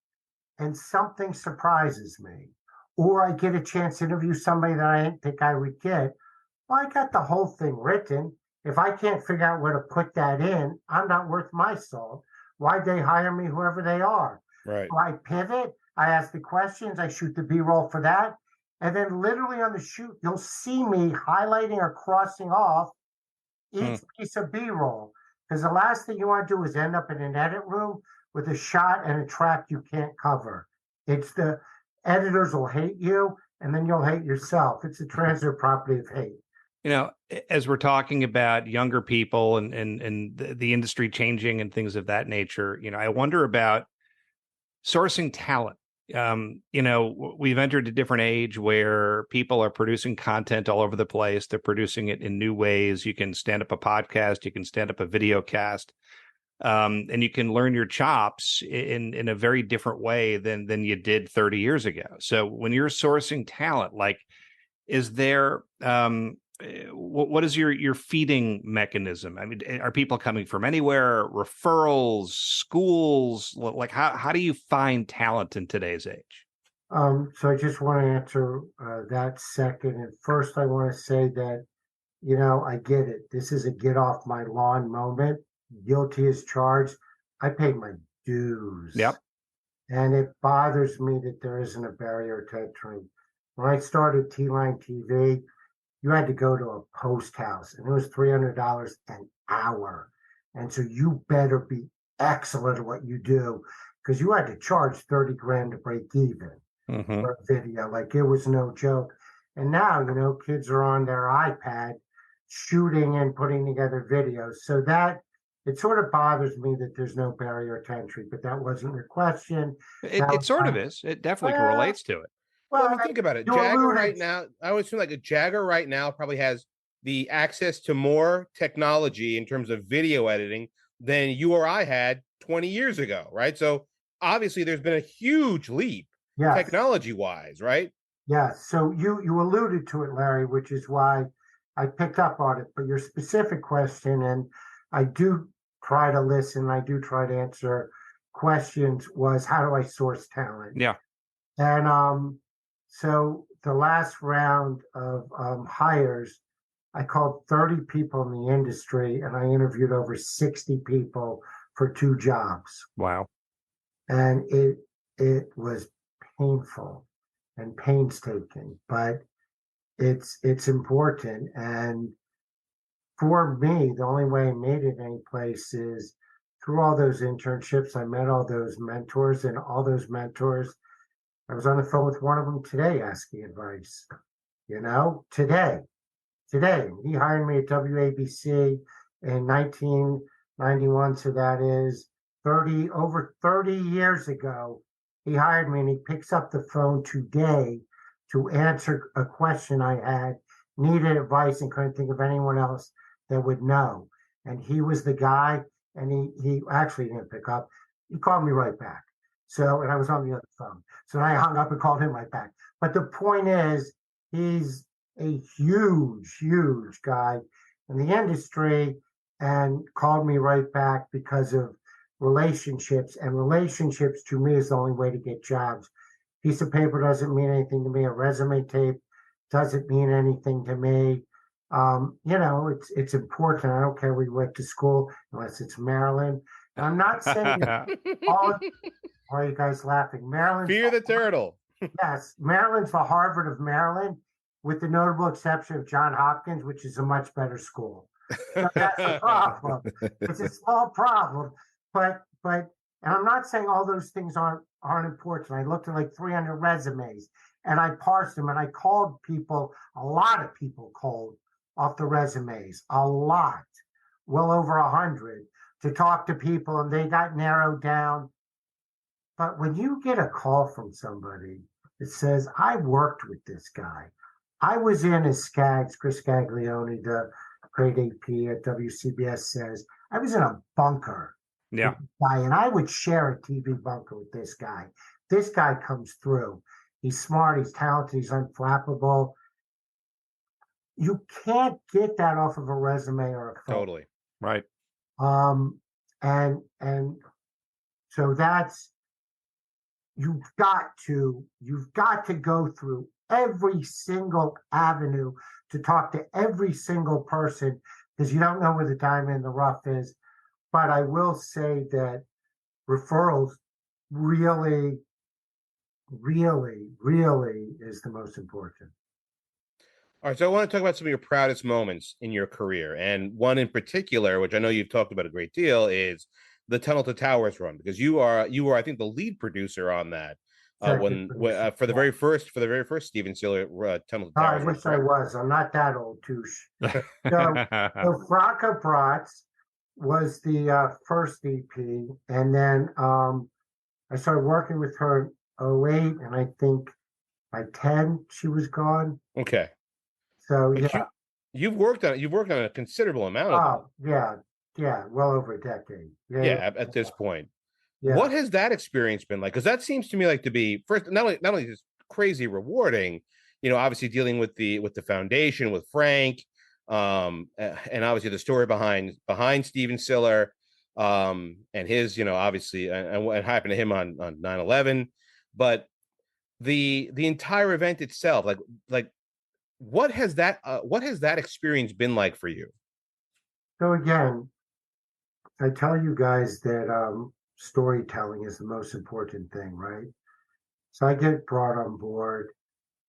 and something surprises me. Or I get a chance to interview somebody that I didn't think I would get. Well, I got the whole thing written. If I can't figure out where to put that in, I'm not worth my salt. Why'd they hire me, whoever they are? Right. So I pivot. I ask the questions. I shoot the B-roll for that. And then literally on the shoot, you'll see me highlighting or crossing off each piece of B-roll. Because the last thing you want to do is end up in an edit room with a shot and a track you can't cover. It's the editors will hate you, and then you'll hate yourself. It's a transitive property of hate. As we're talking about younger people and the industry changing and things of that nature, I wonder about sourcing talent. We've entered a different age where people are producing content all over the place. They're producing it in new ways. You can stand up a podcast, you can stand up a video cast, and you can learn your chops in a very different way than you did 30 years ago. So when you're sourcing talent, like, is there what is your feeding mechanism? I mean, are people coming from anywhere? Referrals, schools? Like, how do you find talent in today's age? So I just want to answer that second. And first, I want to say that, I get it. This is a get off my lawn moment. Guilty as charged. I paid my dues. Yep. And it bothers me that there isn't a barrier to entry. When I started T-Line TV, you had to go to a post house, and it was $300 an hour. And so you better be excellent at what you do, because you had to charge 30 grand to break even for a video. Like, it was no joke. And now, kids are on their iPad shooting and putting together videos. So that, it sort of bothers me that there's no barrier to entry, but that wasn't your question. It sort of is. It definitely relates to it. Well, I mean, think about it. Jagger right now, I would assume like a Jagger right now probably has the access to more technology in terms of video editing than you or I had 20 years ago, right? So obviously there's been a huge leap Yes. technology wise, right? Yes. So you alluded to it, Larry, which is why I picked up on it. But your specific question, and I do try to listen, I do try to answer questions, was how do I source talent? Yeah. And so the last round of hires, I called 30 people in the industry and I interviewed over 60 people for 2 jobs. Wow. And it was painful and painstaking, but it's important. And for me, the only way I made it any place is through all those internships. I met all those mentors, and all those mentors, I was on the phone with one of them today asking advice. Today. He hired me at WABC in 1991, so that is over 30 years ago. He hired me, and he picks up the phone today to answer a question I had, needed advice, and couldn't think of anyone else that would know. And he was the guy, and he actually didn't pick up. He called me right back. So, and I was on the other phone. So I hung up and called him right back. But the point is, he's a huge, huge guy in the industry and called me right back because of relationships. And relationships to me is the only way to get jobs. Piece of paper doesn't mean anything to me. A resume tape doesn't mean anything to me. It's important. I don't care where you went to school, unless it's Maryland. And I'm not saying all. Why are you guys laughing? Maryland. Fear the turtle. Yes, Maryland's the Harvard of Maryland, with the notable exception of Johns Hopkins, which is a much better school. So that's a problem. It's a small problem, but and I'm not saying all those things aren't important. I looked at like 300 resumes and I parsed them and I called people. A lot of people called off the resumes, a lot, well over 100, to talk to people, and they got narrowed down. But when you get a call from somebody that says, I worked with this guy, I was in, as Chris Scaglione, the great AP at WCBS says, I was in a bunker. Yeah. Guy, and I would share a TV bunker with this guy. This guy comes through. He's smart, he's talented, he's unflappable. You can't get that off of a resume or a phone. Totally. Right. And so that's, you've got to go through every single avenue to talk to every single person, because you don't know where the diamond in the rough is. But I will say that referrals really, really, really is the most important. All right, so I want to talk about some of your proudest moments in your career, and one in particular, which I know you've talked about a great deal, is the Tunnel to Towers run, because you were, I think, the lead producer on that. For the very first Steven Stiller Tunnel to Towers. I wish I was. I'm not that old, Tush. So Franca Bratz was the first EP, and then I started working with her in 08, and I think by 10 she was gone. Okay. So you've worked on a considerable amount of them. Yeah, well over a decade. Yeah, at this point. Yeah. What has that experience been like? Because that seems to me like to be, first, not only just crazy rewarding, obviously dealing with the foundation with Frank, and obviously the story behind Steven Stiller, and his, obviously, and what happened to him on 9/11, but the entire event itself, like what has that experience been like for you? So again, I tell you guys that storytelling is the most important thing, right? So I get brought on board,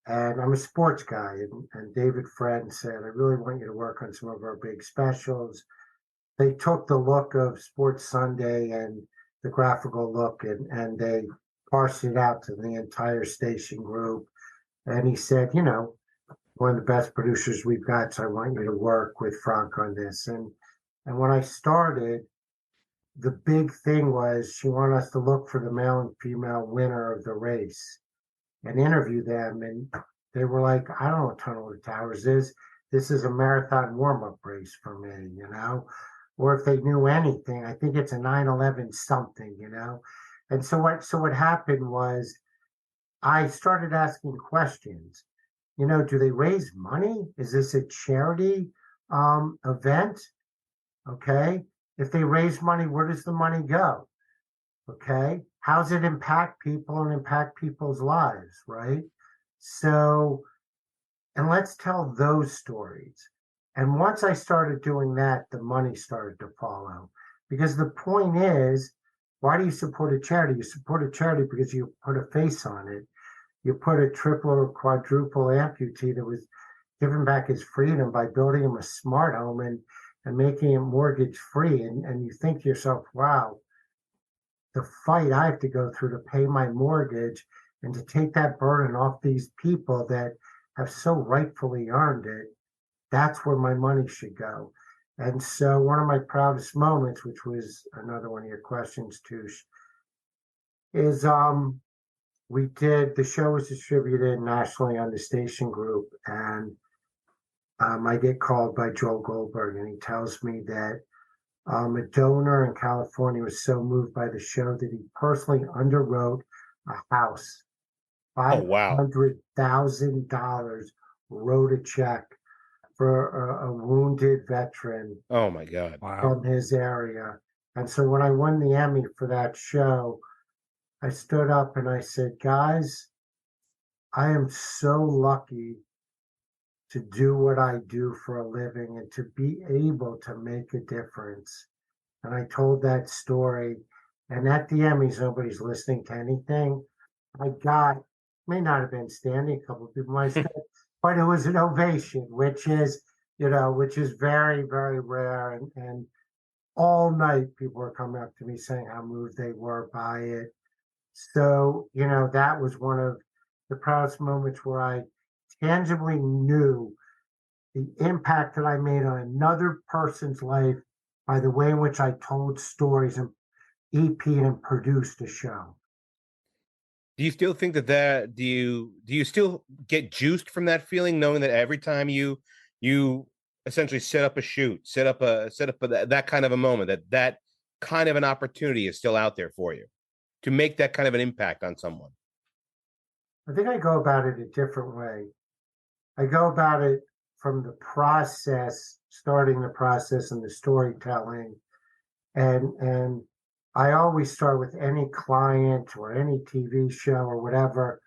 and I'm a sports guy, and David Friend said, I really want you to work on some of our big specials. They took the look of Sports Sunday and the graphical look, and they parsed it out to the entire station group. And he said, one of the best producers we've got, so I want you to work with Frank on this. And when I started, the big thing was she wanted us to look for the male and female winner of the race and interview them. And they were like, I don't know what Tunnel to Towers is. This is a marathon warm-up race for me, or if they knew anything. I think it's a 9/11 something, you know. And so what happened was I started asking questions. You know, do they raise money? Is this a charity event? Okay. If they raise money, where does the money go? Okay. How's it impact people and impact people's lives? Right. So, and let's tell those stories. And once I started doing that, the money started to follow. Because the point is, why do you support a charity? You support a charity because you put a face on it. You put a triple or quadruple amputee that was given back his freedom by building him a smart home and making him mortgage free. And you think to yourself, wow, the fight I have to go through to pay my mortgage and to take that burden off these people that have so rightfully earned it, that's where my money should go. And so one of my proudest moments, which was another one of your questions, Tush, is the show was distributed nationally on the station group, and I get called by Joel Goldberg, and he tells me that a donor in California was so moved by the show that he personally underwrote a house, Oh, wow. $500,000, wrote a check for a wounded veteran. Oh my God. Wow. From his area. And so when I won the Emmy for that show, I stood up and I said, guys, I am so lucky to do what I do for a living and to be able to make a difference. And I told that story. And at the Emmys, nobody's listening to anything. May not have been standing, a couple of people might say, but it was an ovation, which is very, very rare. And all night people were coming up to me saying how moved they were by it. So, that was one of the proudest moments where I tangibly knew the impact that I made on another person's life by the way in which I told stories and EP'd and produced a show. Do you still think that do you still get juiced from that feeling, knowing that every time you essentially set up a shoot, set up that kind of a moment, that kind of an opportunity is still out there for you to make that kind of an impact on someone? I think I go about it a different way. I go about it from the process, starting the process and the storytelling. And I always start with any client or any TV show or whatever.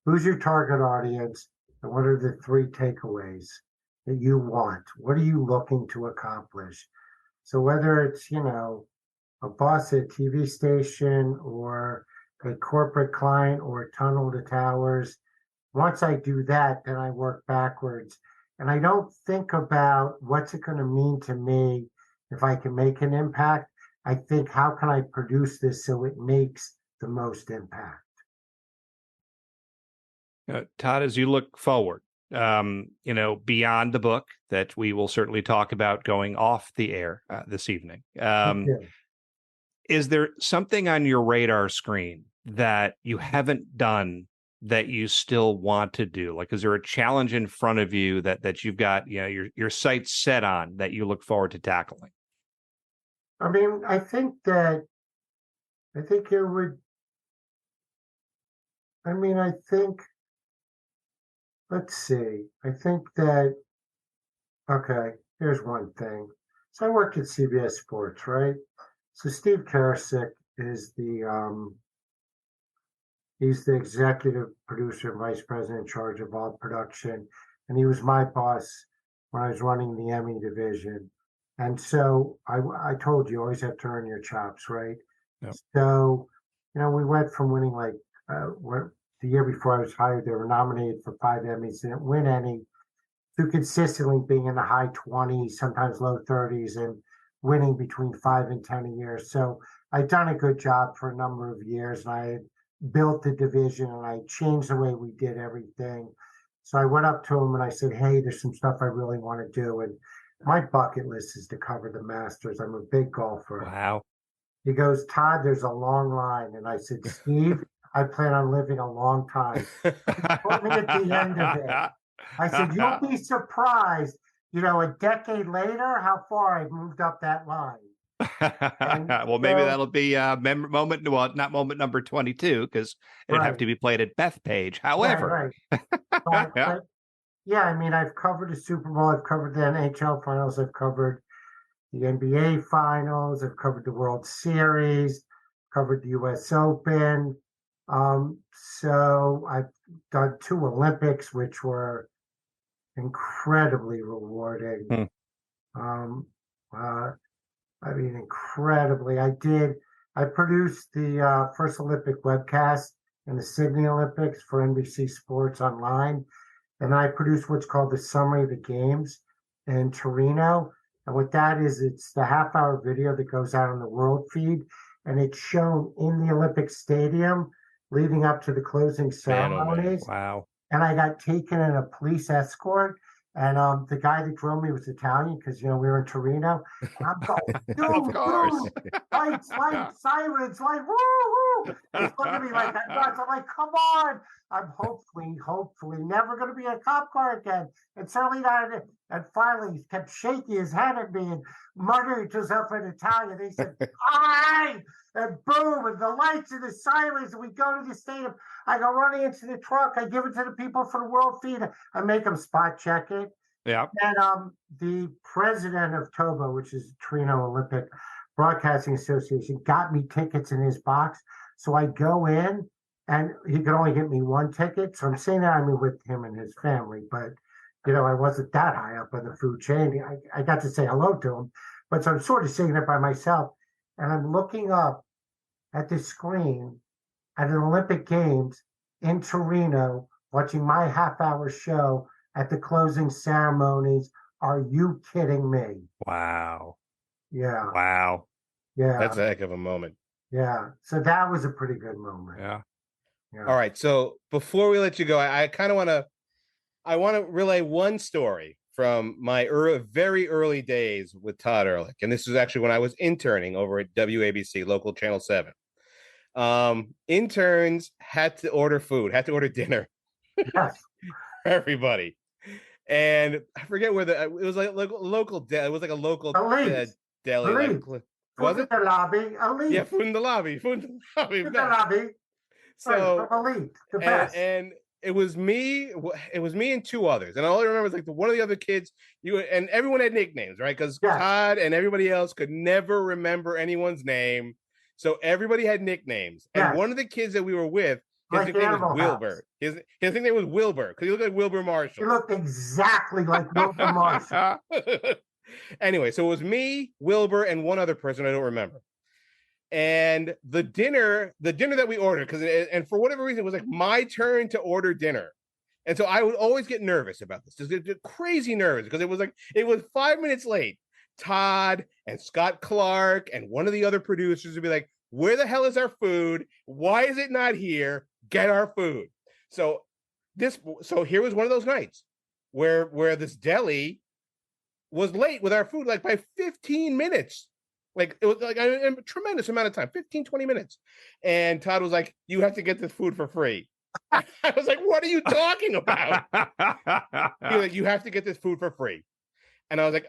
Who's your target audience? And what are the 3 takeaways that you want? What are you looking to accomplish? So whether it's, a boss at a TV station or a corporate client or tunnel to towers, once I do that, then I work backwards. And I don't think about what's it going to mean to me if I can make an impact. I think, how can I produce this so it makes the most impact? Todd, as you look forward, beyond the book that we will certainly talk about going off the air this evening, is there something on your radar screen that you haven't done that you still want to do? Like, is there a challenge in front of you that you've got, your sights set on that you look forward to tackling? I mean, I think it would, let's see. I think that, okay, here's one thing. So I work at CBS Sports, right? So Steve Karasik is he's the executive producer and vice president in charge of all production. And he was my boss when I was running the Emmy division. And so I told you always have to earn your chops, right? Yep. So, we went from winning the year before I was hired, they were nominated for 5 Emmys, didn't win any, to consistently being in the high 20s, sometimes low 30s, and winning between 5 and 10 a year. So I'd done a good job for a number of years, and I had built the division, and I changed the way we did everything. So I went up to him and I said, hey, there's some stuff I really want to do. And my bucket list is to cover the Masters. I'm a big golfer. Wow. He goes, Todd, there's a long line. And I said, Steve, I plan on living a long time. He put me at the end of it. I said, you'll be surprised a decade later, how far I've moved up that line. Well, maybe that'll be moment. Well, not moment number 22 because it'd have to be played at Bethpage. However, but yeah, I mean, I've covered the Super Bowl, I've covered the NHL finals, I've covered the NBA finals, I've covered the World Series, covered the U.S. Open. So I've done 2 Olympics, which were incredibly rewarding. I mean, incredibly. I produced the first Olympic webcast in the Sydney Olympics for NBC Sports Online. And I produced what's called the Summary of the Games in Torino. And what that is, it's the half-hour video that goes out on the world feed. And it's shown in the Olympic Stadium leading up to the closing ceremonies. Wow. And I got taken in a police escort. And the guy that drove me was Italian because, we were in Torino. And I'm going, dude, lights, sirens, like, woo, woo. He's looking at me like that nuts. I'm like, come on. I'm hopefully never going to be a cop car again. And certainly not. And finally, he kept shaking his head at me and muttering to himself in Italian. They said, all right. And boom, and the lights and the sirens. And we go to the stadium. I go running into the truck. I give it to the people for the world feed. I make them spot check it. Yeah. And the president of TOBA, which is Torino Olympic Broadcasting Association, got me tickets in his box. So I go in, and he could only get me 1 ticket. So I'm saying that with him and his family, but I wasn't that high up on the food chain. I got to say hello to him, but so I'm sort of sitting there by myself, and I'm looking up at the screen at an Olympic Games in Torino, watching my half-hour show at the closing ceremonies. Are you kidding me? Wow. Yeah. Wow. Yeah. That's a heck of a moment. Yeah. So that was a pretty good moment. Yeah. All right. So before we let you go, I kind of want to relay one story from my very early days with Todd Ehrlich. And this is actually when I was interning over at WABC, local Channel 7. Interns had to order dinner. Yes. For everybody. And I forget where it was like local it was like a local deli. Elite. Was it? The lobby. Elite. Yeah, food in the lobby. The lobby. So Elite, the best. And it was me and 2 others. And all I remember is like one of the other kids, and everyone had nicknames, right? Because Todd and everybody else could never remember anyone's name. So everybody had nicknames. And one of the kids that we were with, his nickname was Wilbur. His nickname was Wilbur because he looked like Wilbur Marshall. He looked exactly like Wilbur Marshall. Anyway, so it was me, Wilbur, and one other person I don't remember. And the dinner that we ordered, and for whatever reason, it was like my turn to order dinner. And so I would always get nervous about this, just get crazy nervous because it was 5 minutes late. Todd and Scott Clark and one of the other producers would be like, where the hell is our food? Why is it not here? Get our food. So here was one of those nights where this deli was late with our food, like by 15 minutes. Like it was like a tremendous amount of time, 15, 20 minutes. And Todd was like, you have to get this food for free. I was like, what are you talking about? He was like, you have to get this food for free. And I was like,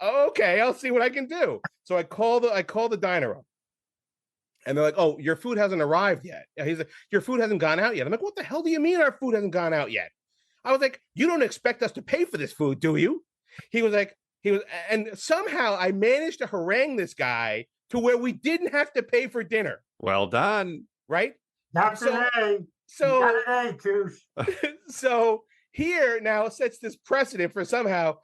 okay, I'll see what I can do. So I call the diner up. And they're like, oh, your food hasn't arrived yet. He's like, your food hasn't gone out yet. I'm like, what the hell do you mean our food hasn't gone out yet? I was like, you don't expect us to pay for this food, do you? And somehow I managed to harangue this guy to where we didn't have to pay for dinner. Well done. Right? That's an A. So, you got an A, Tush. So here now sets this precedent for somehow,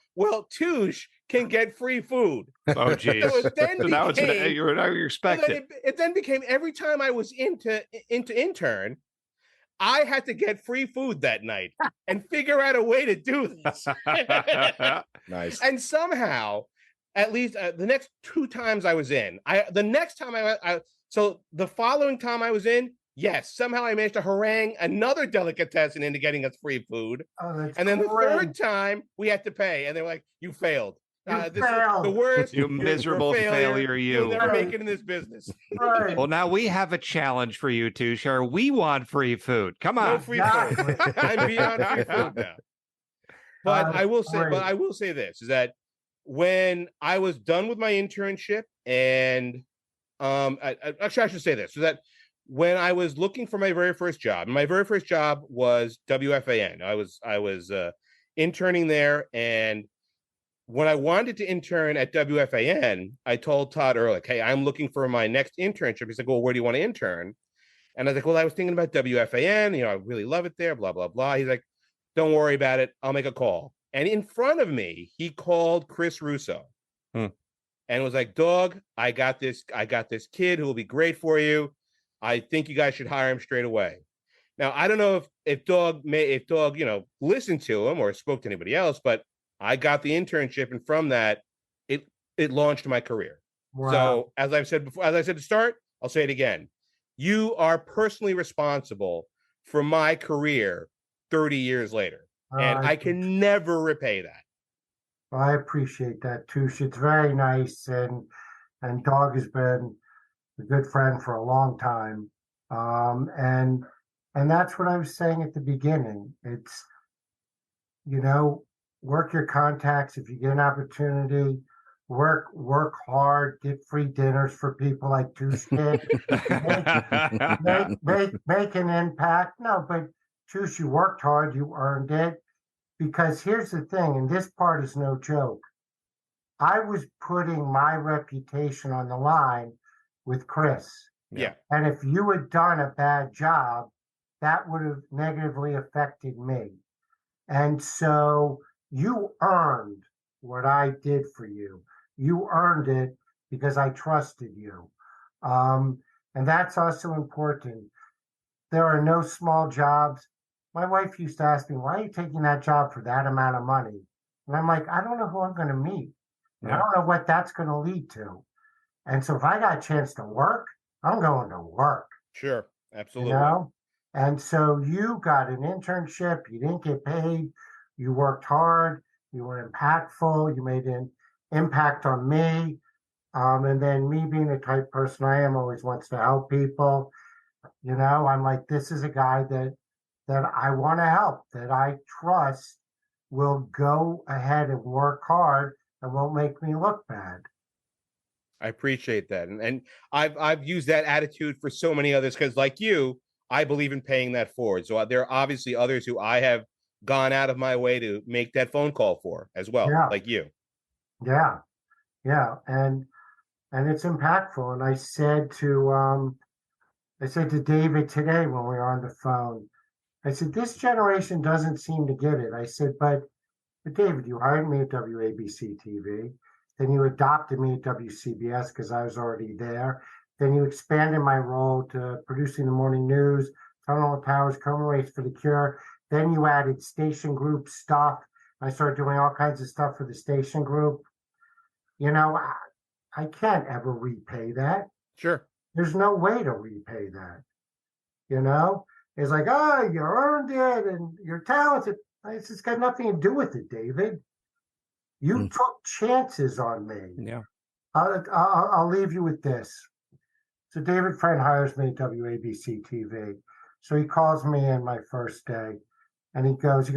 Tush can get free food. Oh, geez. So now you're expecting. It then became every time I was into intern, I had to get free food that night and figure out a way to do this. Nice. And somehow, at least the next 2 times I was in, so the following time I was in, yes, somehow I managed to harangue another delicatessen into getting us free food. Oh, and then the 3rd time we had to pay, and they were like, "You failed. This is the worst. You miserable failure, you. You'll never make it in this business." Right. Well, now we have a challenge for you, Tushar. We want free food. Come on. No free food. I'm beyond free food now. But I will great. say this is that when I was done with my internship, and actually I should say this, so that when I was looking for my very first job, and my very first job was WFAN. I was interning there, and when I wanted to intern at WFAN, I told Todd Ehrlich, "Hey, I'm looking for my next internship." He's like, "Well, where do you want to intern?" And I was like, "Well, I was thinking about WFAN. I really love it there. Blah blah blah." He's like, "Don't worry about it. I'll make a call." And in front of me, he called Chris Russo, and was like, "Dog, I got this kid who will be great for you. I think you guys should hire him straight away." Now, I don't know if Dog listened to him or spoke to anybody else, but I got the internship, and from that, it launched my career. Wow. So, as I've said before, as I said to start, I'll say it again. You are personally responsible for my career 30 years later, and I can never repay that. Well, I appreciate that, Tush. It's very nice, and Dog has been a good friend for a long time. And that's what I was saying at the beginning. It's, work your contacts if you get an opportunity. Work hard, get free dinners for people like Tush did. make an impact. No, but Tush, you worked hard, you earned it. Because here's the thing, and this part is no joke. I was putting my reputation on the line with Chris. Yeah. And if you had done a bad job, that would have negatively affected me. And so you earned what I did for you. You earned it because I trusted you. And that's also important. There are no small jobs. My wife used to ask me, "Why are you taking that job for that amount of money?" And I'm like, I don't know who I'm going to meet. And I don't know what that's going to lead to. And so if I got a chance to work, I'm going to work. Sure. Absolutely. And so you got an internship. You didn't get paid. You worked hard. You were impactful. You made an impact on me. And then me being the type person I am, always wants to help people. I'm like, this is a guy that I want to help, that I trust will go ahead and work hard and won't make me look bad. I appreciate that. And I've used that attitude for so many others because, like you, I believe in paying that forward. So there are obviously others who I have gone out of my way to make that phone call for as well, like you. Yeah. Yeah. And it's impactful. And I said to David today when we were on the phone, I said, this generation doesn't seem to get it. I said, but David, you hired me at WABC TV. Then you adopted me at WCBS because I was already there. Then you expanded my role to producing the morning news, Tunnel of Towers, Coma Race for the Cure. Then you added station group stuff. I started doing all kinds of stuff for the station group. I can't ever repay that. Sure. There's no way to repay that. It's like, oh, you earned it and you're talented. It's got nothing to do with it, David. You took chances on me. Yeah. I'll leave you with this. So David Friend hires me at WABC TV. So he calls me in my first day, and he goes,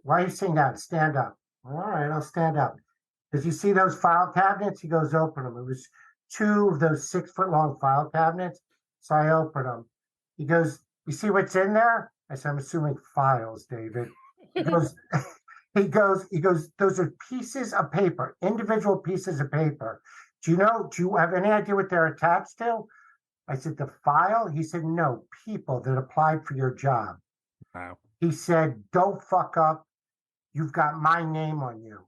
"Why are you sitting down? Stand up." All right, I'll stand up. Does you see those file cabinets? He goes, "Open them." It was 2 of those 6-foot-long file cabinets. So I open them. He goes, "You see what's in there?" I said, "I'm assuming files, David." He goes, he goes, "Those are pieces of paper, individual pieces of paper. Do you have any idea what they're attached to?" I said, "The file?" He said, "No, people that applied for your job." Wow. He said, "Don't fuck up. You've got my name on you."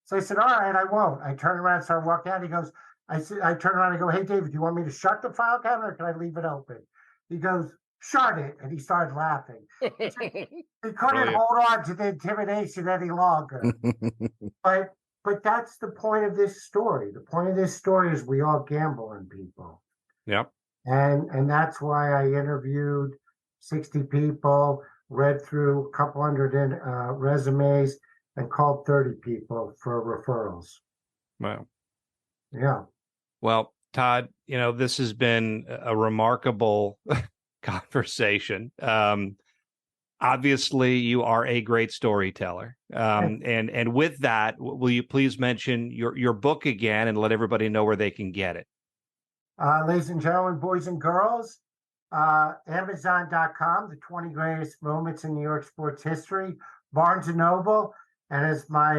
So I said, "All right, I won't." I turned around and started walking out. He goes, I turned around and go, "Hey, David, do you want me to shut the file cabinet or can I leave it open?" He goes, "Shut it." And he started laughing. He couldn't hold on to the intimidation any longer. But that's the point of this story. The point of this story is we all gamble on people. Yep. And that's why I interviewed 60 people, read through a couple hundred resumes, and called 30 people for referrals. Wow. Yeah. Well, Todd, this has been a remarkable conversation. Obviously, you are a great storyteller. And with that, will you please mention your book again and let everybody know where they can get it? Ladies and gentlemen, boys and girls, Amazon.com, the 20 greatest moments in New York sports history, Barnes and Noble, and as my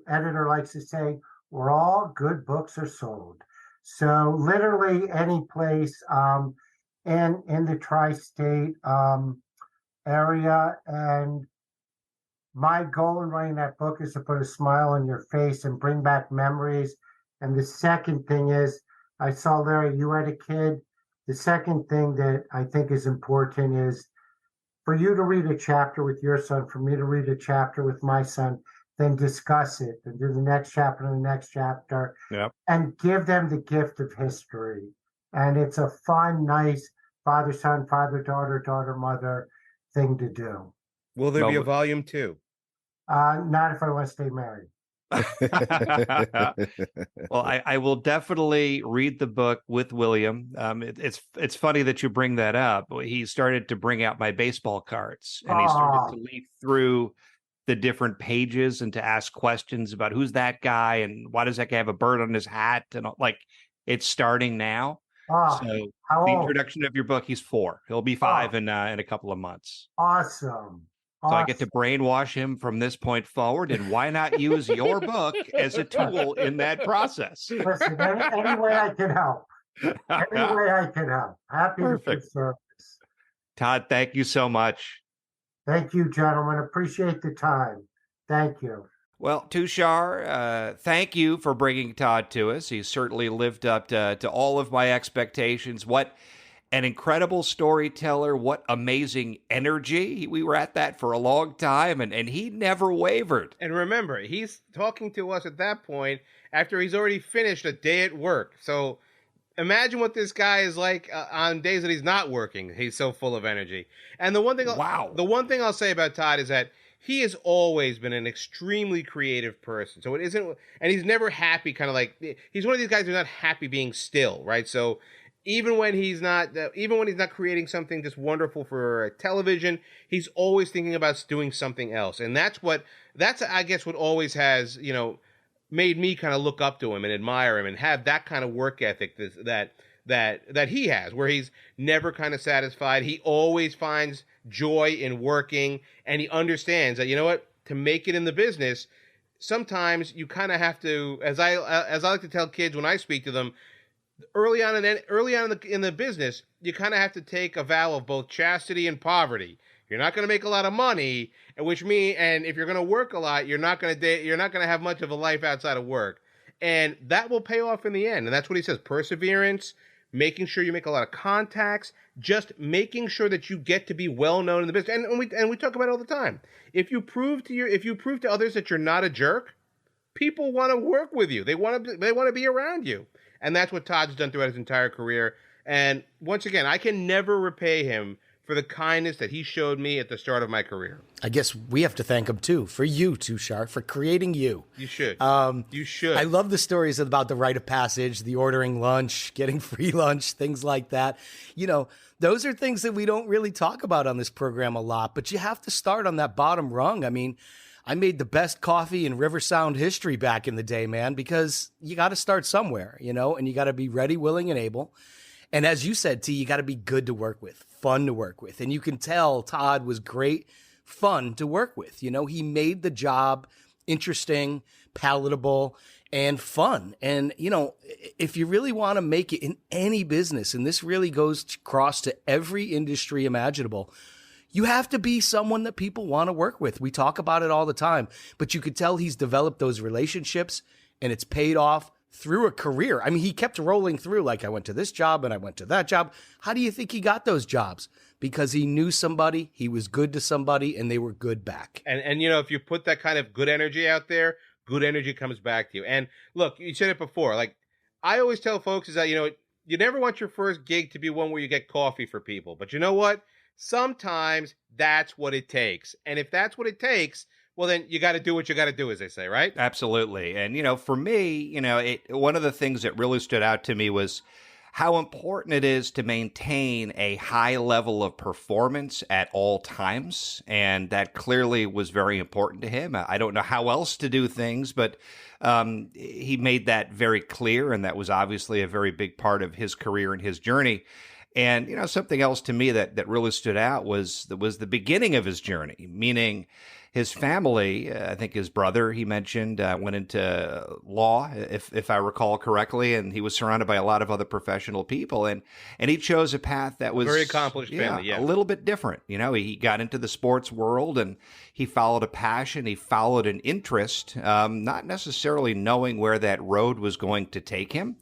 editor likes to say, where all good books are sold. So literally any place in the tri-state area. And my goal in writing that book is to put a smile on your face and bring back memories. And the second thing is, I saw, Larry, you had a kid. The second thing that I think is important is for you to read a chapter with your son, for me to read a chapter with my son, then discuss it and do the next chapter and the next chapter, and give them the gift of history. And it's a fun, nice father-son, father-daughter, daughter-mother thing to do. Will there be a volume 2? Not if I want to stay married. Well, I will definitely read the book with William. It's funny that you bring that up. He started to bring out my baseball cards, and he started to leaf through the different pages and to ask questions about who's that guy and why does that guy have a bird on his hat, and like it's starting now. So the introduction of your book, he's 4. He'll be 5 in a couple of months. Awesome. So I get to brainwash him from this point forward, and why not use your book as a tool in that process? Listen, any way I can help. Any way I can help. Happy to be of service. Todd, thank you so much. Thank you, gentlemen. Appreciate the time. Thank you. Well, Tushar, thank you for bringing Todd to us. He's certainly lived up to all of my expectations. What an incredible storyteller. What amazing energy. We were at that for a long time, and he never wavered. And remember, he's talking to us at that point after he's already finished a day at work. So imagine what this guy is like on days that he's not working. He's so full of energy. And the one thing I'll say about Todd is that he has always been an extremely creative person. So it isn't, and he's never happy, kind of like, he's one of these guys who's not happy being still, right? So even when he's not creating something just wonderful for television, he's always thinking about doing something else. And that's I guess what always has, made me kind of look up to him and admire him and have that kind of work ethic that he has, where he's never kind of satisfied. He always finds joy in working, and he understands that, to make it in the business, sometimes you kind of have to, as I like to tell kids when I speak to them, early on in the business, you kind of have to take a vow of both chastity and poverty. You're not going to make a lot of money, and if you're going to work a lot, you're not going to have much of a life outside of work, and that will pay off in the end. And that's what he says: perseverance, making sure you make a lot of contacts, just making sure that you get to be well known in the business. And we talk about it all the time. If you prove to others that you're not a jerk, people want to work with you. They want to be around you. And that's what Todd's done throughout his entire career. And once again, I can never repay him for the kindness that he showed me at the start of my career. I guess we have to thank him, too, for you, Tushar, for creating you. You should. You should. I love the stories about the rite of passage, the ordering lunch, getting free lunch, things like that. Those are things that we don't really talk about on this program a lot, but you have to start on that bottom rung. I mean, I made the best coffee in River Sound history back in the day, man, because you got to start somewhere, and you got to be ready, willing, and able. And as you said, T, you got to be good to work with, fun to work with. And you can tell Todd was great fun to work with. He made the job interesting, palatable, and fun. And, if you really want to make it in any business, and this really goes across to every industry imaginable, you have to be someone that people want to work with. We talk about it all the time, but you could tell he's developed those relationships, and it's paid off through a career. I mean, he kept rolling through, like, I went to this job and I went to that job. How do you think he got those jobs? Because he knew somebody, he was good to somebody, and they were good back. And if you put that kind of good energy out there, good energy comes back to you. And look, you said it before, like, I always tell folks is that, you never want your first gig to be one where you get coffee for people. But you know what? Sometimes that's what it takes. And if that's what it takes, well, then you got to do what you got to do, as they say, right? Absolutely. And, for me, one of the things that really stood out to me was how important it is to maintain a high level of performance at all times. And that clearly was very important to him. I don't know how else to do things, but he made that very clear. And that was obviously a very big part of his career and his journey. And, something else to me that really stood out was the beginning of his journey, meaning his family, I think his brother, he mentioned, went into law, if I recall correctly, and he was surrounded by a lot of other professional people. And he chose a path that was very accomplished family, a little bit different. He got into the sports world and he followed a passion. He followed an interest, not necessarily knowing where that road was going to take him,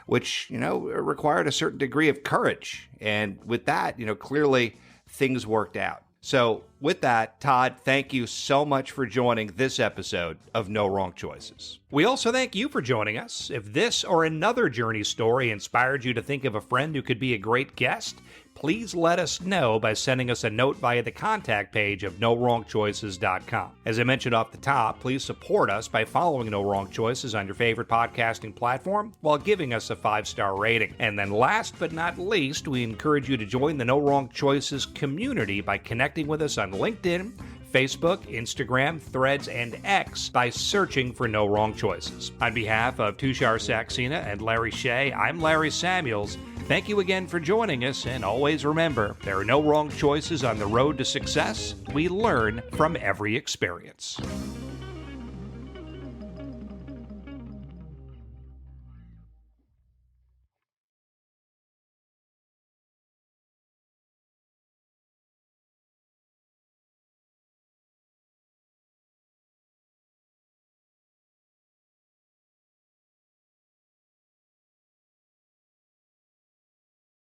which, required a certain degree of courage. And with that, clearly things worked out. So with that, Todd, thank you so much for joining this episode of No Wrong Choices. We also thank you for joining us. If this or another journey story inspired you to think of a friend who could be a great guest, please let us know by sending us a note via the contact page of NoWrongChoices.com. As I mentioned off the top, please support us by following No Wrong Choices on your favorite podcasting platform while giving us a 5-star rating. And then last but not least, we encourage you to join the No Wrong Choices community by connecting with us on LinkedIn, Facebook, Instagram, Threads, and X by searching for No Wrong Choices. On behalf of Tushar Saxena and Larry Shea, I'm Larry Samuels. Thank you again for joining us, and always remember, there are no wrong choices on the road to success. We learn from every experience.